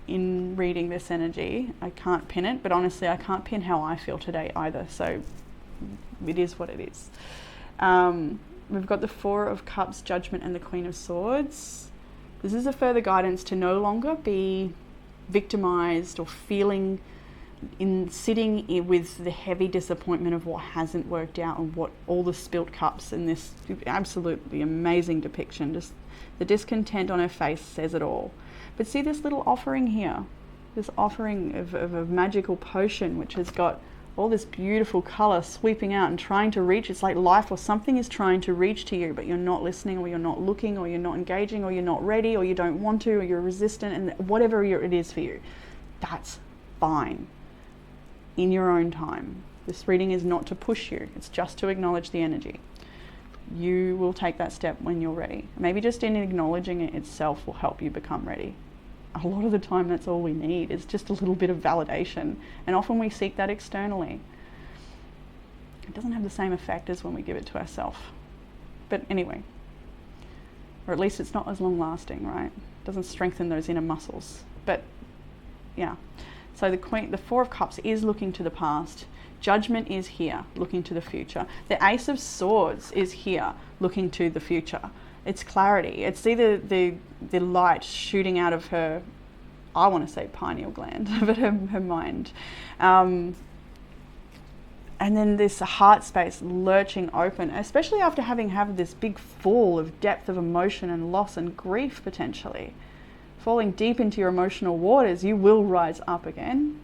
in reading this energy. I can't pin it, but honestly, I can't pin how I feel today either. So it is what it is. We've got the 4 of Cups, Judgment, and the Queen of Swords. This is a further guidance to no longer be victimized or sitting with the heavy disappointment of what hasn't worked out and what all the spilt cups in this absolutely amazing depiction. Just the discontent on her face says it all. But see this little offering here, this offering of a magical potion which has got all this beautiful color sweeping out and trying to reach. It's like life or something is trying to reach to you, but you're not listening, or you're not looking, or you're not engaging, or you're not ready, or you don't want to, or you're resistant, and whatever it is for you, that's fine. In your own time. This reading is not to push you, it's just to acknowledge the energy. You will take that step when you're ready. Maybe just in acknowledging it itself will help you become ready. A lot of the time that's all we need, is just a little bit of validation, and often we seek that externally. It doesn't have the same effect as when we give it to ourselves. But anyway, or at least it's not as long lasting, right? It doesn't strengthen those inner muscles. But yeah. So the 4 of Cups is looking to the past. Judgment is here, looking to the future. The Ace of Swords is here, looking to the future. It's clarity. It's either the light shooting out of her, I want to say pineal gland, but her mind. And then this heart space lurching open, especially after having had this big fall of depth of emotion and loss and grief potentially. Falling deep into your emotional waters, you will rise up again.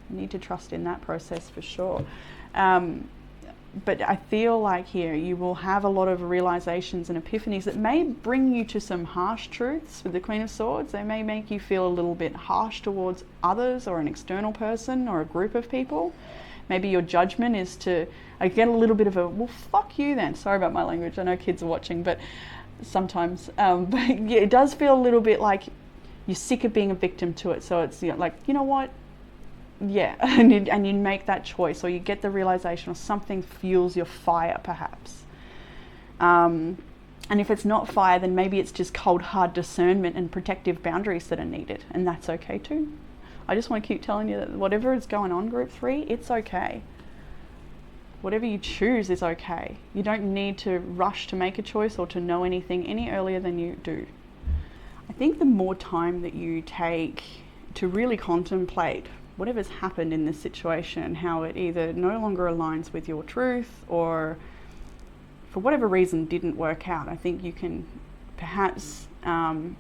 You need to trust in that process for sure. But I feel like here you will have a lot of realizations and epiphanies that may bring you to some harsh truths with the Queen of Swords. They may make you feel a little bit harsh towards others or an external person or a group of people. Maybe your judgment is to get a little bit of a, well, fuck you then. Sorry about my language. I know kids are watching, but sometimes. But yeah, it does feel a little bit like you're sick of being a victim to it. So it's like, you know what? yeah, and you make that choice, or you get the realization, or something fuels your fire perhaps. And if it's not fire, then maybe it's just cold hard discernment and protective boundaries that are needed, and that's okay too. I just want to keep telling you that whatever is going on, group 3, it's okay. Whatever you choose is okay. You don't need to rush to make a choice or to know anything any earlier than you do. I think the more time that you take to really contemplate whatever's happened in this situation, how it either no longer aligns with your truth or for whatever reason didn't work out, I think you can perhaps come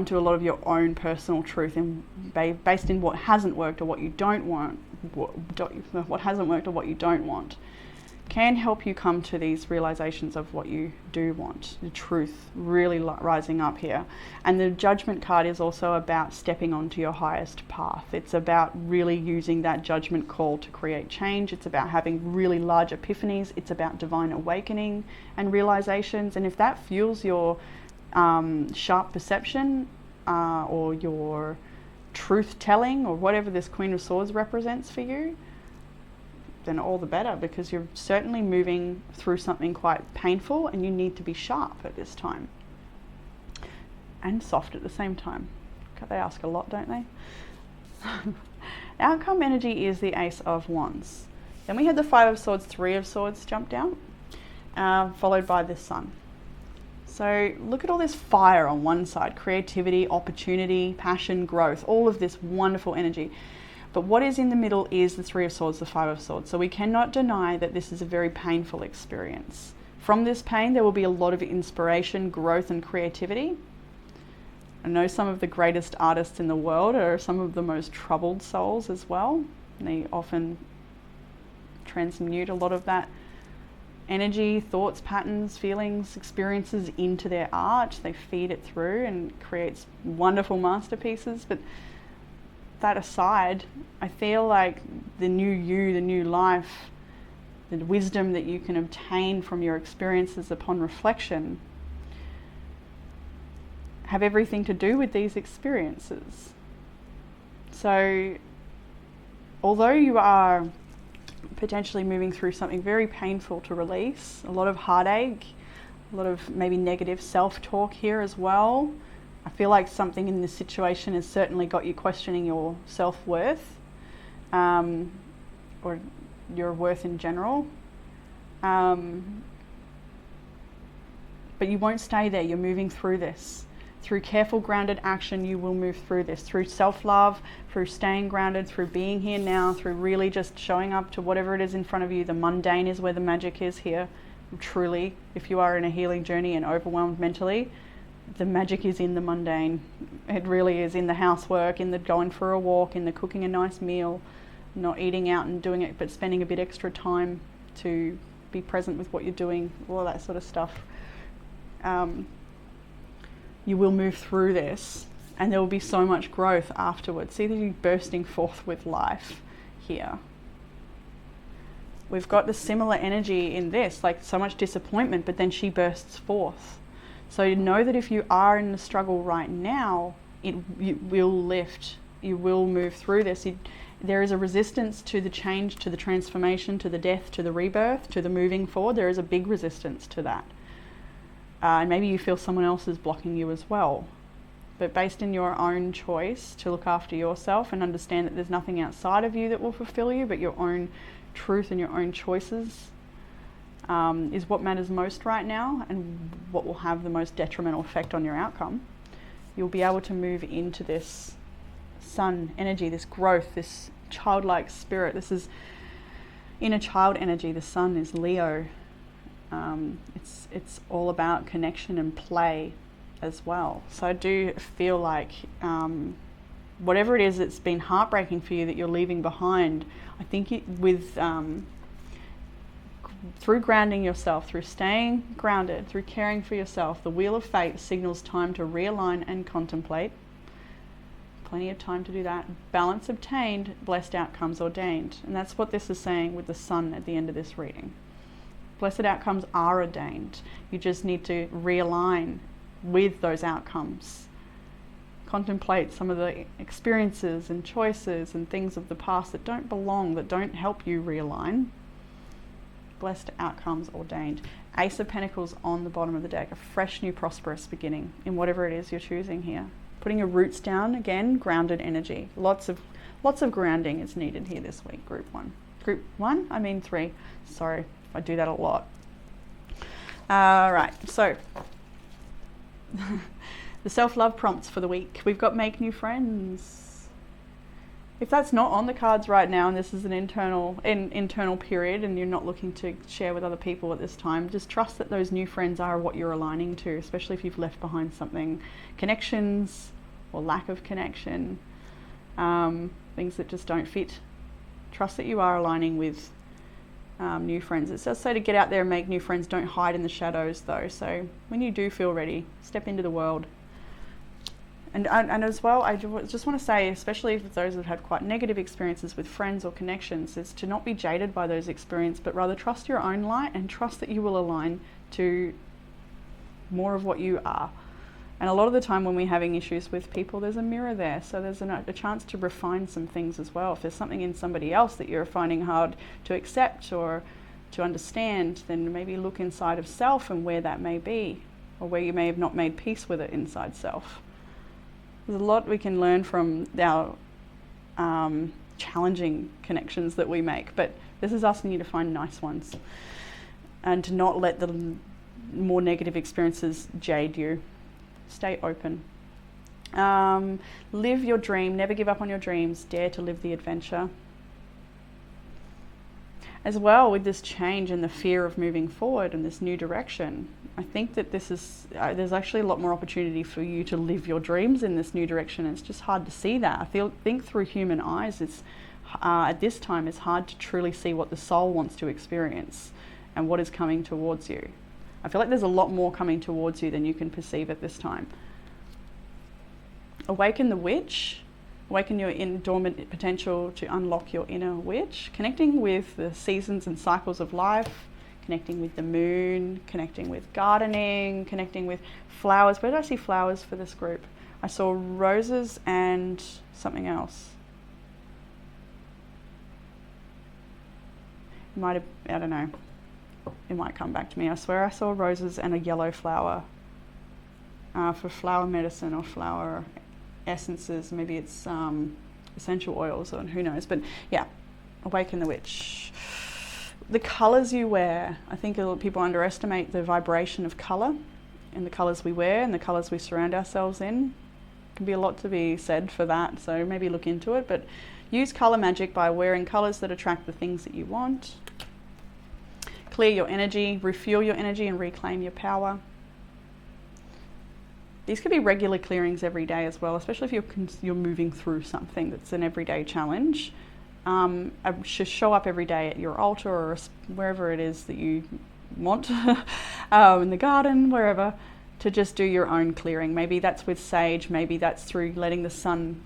to a lot of your own personal truth, and based in what hasn't worked or what you don't want, what hasn't worked or what you don't want, can help you come to these realizations of what you do want, the truth really rising up here. And the Judgment card is also about stepping onto your highest path. It's about really using that judgment call to create change. It's about having really large epiphanies. It's about divine awakening and realizations. And if that fuels your sharp perception or your truth telling, or whatever this Queen of Swords represents for you, then all the better, because you're certainly moving through something quite painful and you need to be sharp at this time and soft at the same time. They ask a lot, don't they? Outcome energy is the Ace of Wands. Then we had the 5 of Swords, 3 of Swords jump down, followed by the Sun. So look at all this fire on one side: creativity, opportunity, passion, growth, all of this wonderful energy. But what is in the middle is the 3 of Swords, the 5 of Swords. So we cannot deny that this is a very painful experience. From this pain, there will be a lot of inspiration, growth, and creativity. I know some of the greatest artists in the world are some of the most troubled souls as well. And they often transmute a lot of that energy, thoughts, patterns, feelings, experiences into their art. They feed it through and creates wonderful masterpieces. But that aside, I feel like the new you, the new life, the wisdom that you can obtain from your experiences upon reflection have everything to do with these experiences. So although you are potentially moving through something very painful to release, a lot of heartache, a lot of maybe negative self-talk here as well, I feel like something in this situation has certainly got you questioning your self-worth, or your worth in general. But you won't stay there. You're moving through this. Through careful, grounded action, you will move through this. Through self-love, through staying grounded, through being here now, through really just showing up to whatever it is in front of you. The mundane is where the magic is here. Truly, if you are in a healing journey and overwhelmed mentally, the magic is in the mundane. It really is in the housework, in the going for a walk, in the cooking a nice meal, not eating out and doing it, but spending a bit extra time to be present with what you're doing, all that sort of stuff. You will move through this, and there will be so much growth afterwards. See you bursting forth with life here. We've got the similar energy in this, like so much disappointment, but then she bursts forth. So know that if you are in the struggle right now, you will lift. You will move through this. There is a resistance to the change, to the transformation, to the death, to the rebirth, to the moving forward. There is a big resistance to that. And maybe you feel someone else is blocking you as well. But based in your own choice to look after yourself and understand that there's nothing outside of you that will fulfill you, but your own truth and your own choices is what matters most right now, and what will have the most detrimental effect on your outcome. You'll be able to move into this sun energy, this growth, this childlike spirit. This is inner child energy. The sun is Leo. It's all about connection and play as well. So I do feel like whatever it is that's been heartbreaking for you that you're leaving behind, I think through grounding yourself, through staying grounded, through caring for yourself, the Wheel of Fate signals time to realign and contemplate. Plenty of time to do that. Balance obtained, blessed outcomes ordained. And that's what this is saying with the sun at the end of this reading. Blessed outcomes are ordained. You just need to realign with those outcomes Contemplate some of the experiences and choices and things of the past that don't belong, that don't help you realign. Blessed outcomes ordained. Ace of Pentacles on the bottom of the deck. A fresh, new, prosperous beginning in whatever it is you're choosing here. Putting your roots down, again, grounded energy. Lots of grounding is needed here this week, group one. Group one? I mean 3. Sorry, I do that a lot. Right, so the self-love prompts for the week. We've got make new friends. If that's not on the cards right now, and this is an internal period, and you're not looking to share with other people at this time, just trust that those new friends are what you're aligning to, especially if you've left behind something, connections or lack of connection, things that just don't fit. Trust that you are aligning with new friends. It says so to get out there and make new friends. Don't hide in the shadows, though. So when you do feel ready, step into the world. And as well, I just want to say, especially for those that have quite negative experiences with friends or connections, is to not be jaded by those experiences, but rather trust your own light and trust that you will align to more of what you are. And a lot of the time when we're having issues with people, there's a mirror there. So there's a chance to refine some things as well. If there's something in somebody else that you're finding hard to accept or to understand, then maybe look inside of self and where that may be, or where you may have not made peace with it inside self. There's a lot we can learn from our challenging connections that we make, but this is asking you to find nice ones and to not let the more negative experiences jade you. Stay open. Live your dream. Never give up on your dreams. Dare to live the adventure. As well, with this change and the fear of moving forward in this new direction, I think that this is there's actually a lot more opportunity for you to live your dreams in this new direction. It's just hard to see that. I think through human eyes, it's at this time it's hard to truly see what the soul wants to experience and what is coming towards you. I feel like there's a lot more coming towards you than you can perceive at this time. Awaken the witch. Awaken your dormant potential to unlock your inner witch. Connecting with the seasons and cycles of life. Connecting with the moon. Connecting with gardening. Connecting with flowers. Where did I see flowers for this group? I saw roses and something else. It might have, I don't know. It might come back to me. I swear I saw roses and a yellow flower for flower medicine or flower essences. Maybe it's essential oils, or who knows. But yeah, awaken the witch. The colours you wear. I think a lot of people underestimate the vibration of colour and the colours we wear and the colours we surround ourselves in. Can be a lot to be said for that, so maybe look into it. But use colour magic by wearing colours that attract the things that you want. Clear your energy, refuel your energy, and reclaim your power. These could be regular clearings every day as well, especially if you're moving through something that's an everyday challenge. Should show up every day at your altar or wherever it is that you want, in the garden, wherever, to just do your own clearing. Maybe that's with sage, maybe that's through letting the sun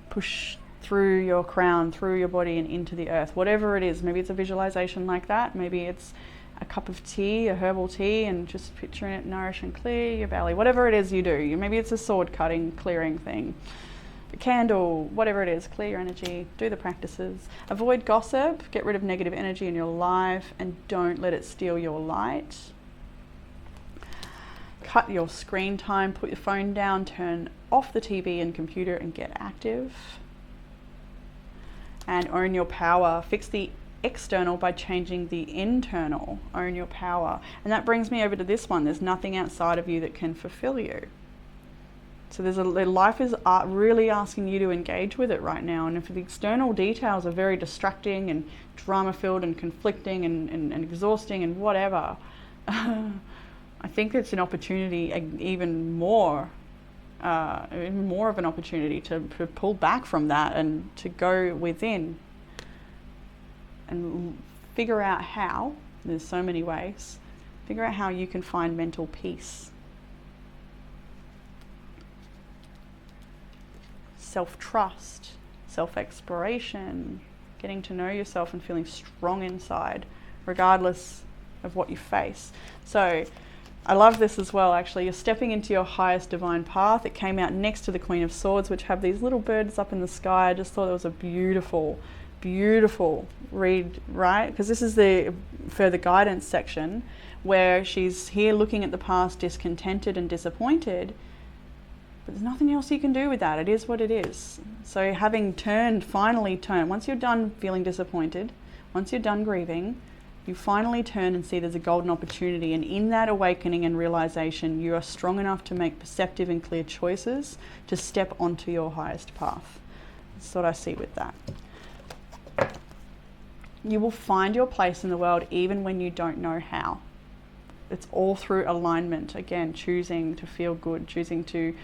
push through your crown, through your body and into the earth. Whatever it is, maybe it's a visualization like that, maybe it's a cup of tea, a herbal tea, and just picturing it nourish and clear your belly. Whatever it is you do, maybe it's a sword cutting, clearing thing, a candle, whatever it is, clear your energy, do the practices. Avoid gossip, get rid of negative energy in your life, and don't let it steal your light. Cut your screen time, put your phone down, turn off the TV and computer and get active. And own your power. Fix the external by changing the internal. Own your power. And that brings me over to this one. There's nothing outside of you that can fulfill you. So life is really asking you to engage with it right now. And if the external details are very distracting and drama filled and conflicting and exhausting and whatever, I think it's an opportunity, even more of an opportunity to pull back from that and to go within and figure out how. There's so many ways. Figure out how you can find mental peace. Self-trust, self-exploration, getting to know yourself and feeling strong inside, regardless of what you face. So I love this as well, actually. You're stepping into your highest divine path. It came out next to the Queen of Swords, which have these little birds up in the sky. I just thought it was a beautiful, beautiful read, right? Because this is the further guidance section where she's here looking at the past, discontented and disappointed. But there's nothing else you can do with that. It is what it is. So having finally turned, once you're done feeling disappointed, once you're done grieving, you finally turn and see there's a golden opportunity, and in that awakening and realization, you are strong enough to make perceptive and clear choices to step onto your highest path. That's what I see with that. You will find your place in the world even when you don't know how. It's all through alignment. Again, choosing to feel good, choosing to,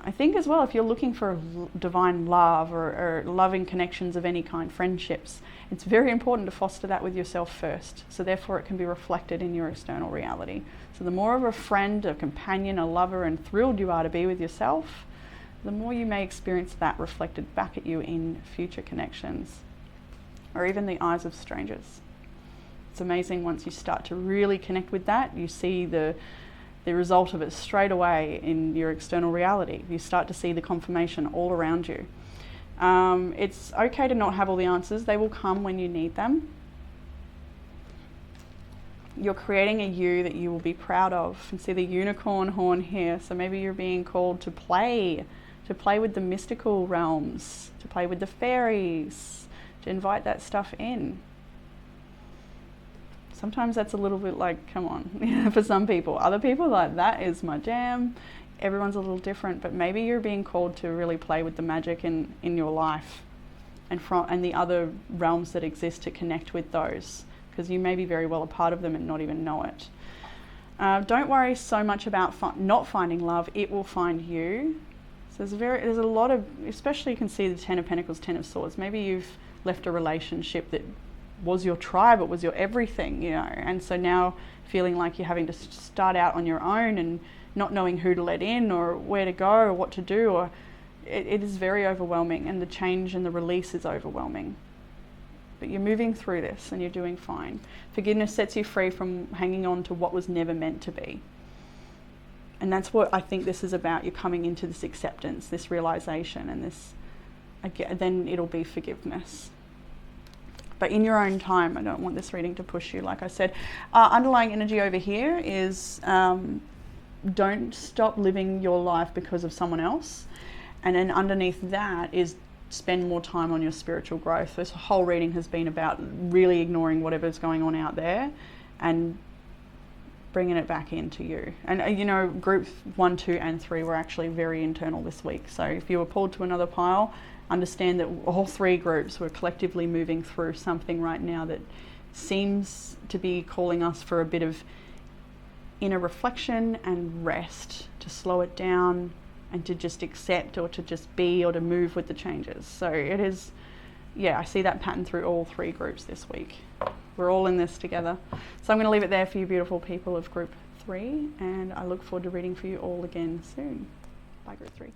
I think as well, if you're looking for divine love or loving connections of any kind, friendships, it's very important to foster that with yourself first. So therefore it can be reflected in your external reality. So the more of a friend, a companion, a lover and thrilled you are to be with yourself, the more you may experience that reflected back at you in future connections or even the eyes of strangers. It's amazing once you start to really connect with that, you see the result of it straight away in your external reality. You start to see the confirmation all around you. It's okay to not have all the answers. They will come when you need them. You're creating a you that you will be proud of. You see the unicorn horn here. So maybe you're being called to play with the mystical realms, to play with the fairies, to invite that stuff in. Sometimes that's a little bit like, come on, for some people. Other people like, that is my jam. Everyone's a little different, but maybe you're being called to really play with the magic in your life and the other realms that exist, to connect with those, because you may be very well a part of them and not even know it. Don't worry so much about not finding love. It will find you. So there's a lot of, especially you can see the Ten of Pentacles, Ten of Swords. Maybe you've left a relationship that was your tribe, it was your everything, you know, and so now feeling like you're having to start out on your own and not knowing who to let in or where to go or what to do, or it is very overwhelming, and the change and the release is overwhelming. But you're moving through this and you're doing fine. Forgiveness sets you free from hanging on to what was never meant to be. And that's what I think this is about. You're coming into this acceptance, this realization, and this, again, then it'll be forgiveness. But in your own time. I don't want this reading to push you, like I said. Underlying energy over here is don't stop living your life because of someone else. And then underneath that is spend more time on your spiritual growth. This whole reading has been about really ignoring whatever's going on out there and bringing it back into you. And you know, groups 1, 2 and 3 were actually very internal this week. So if you were pulled to another pile, understand that all 3 groups were collectively moving through something right now that seems to be calling us for a bit of inner reflection and rest, to slow it down and to just accept, or to just be, or to move with the changes. So it is, yeah, I see that pattern through all 3 groups this week. We're all in this together. So I'm going to leave it there for you beautiful people of group 3, and I look forward to reading for you all again soon. Bye, group 3.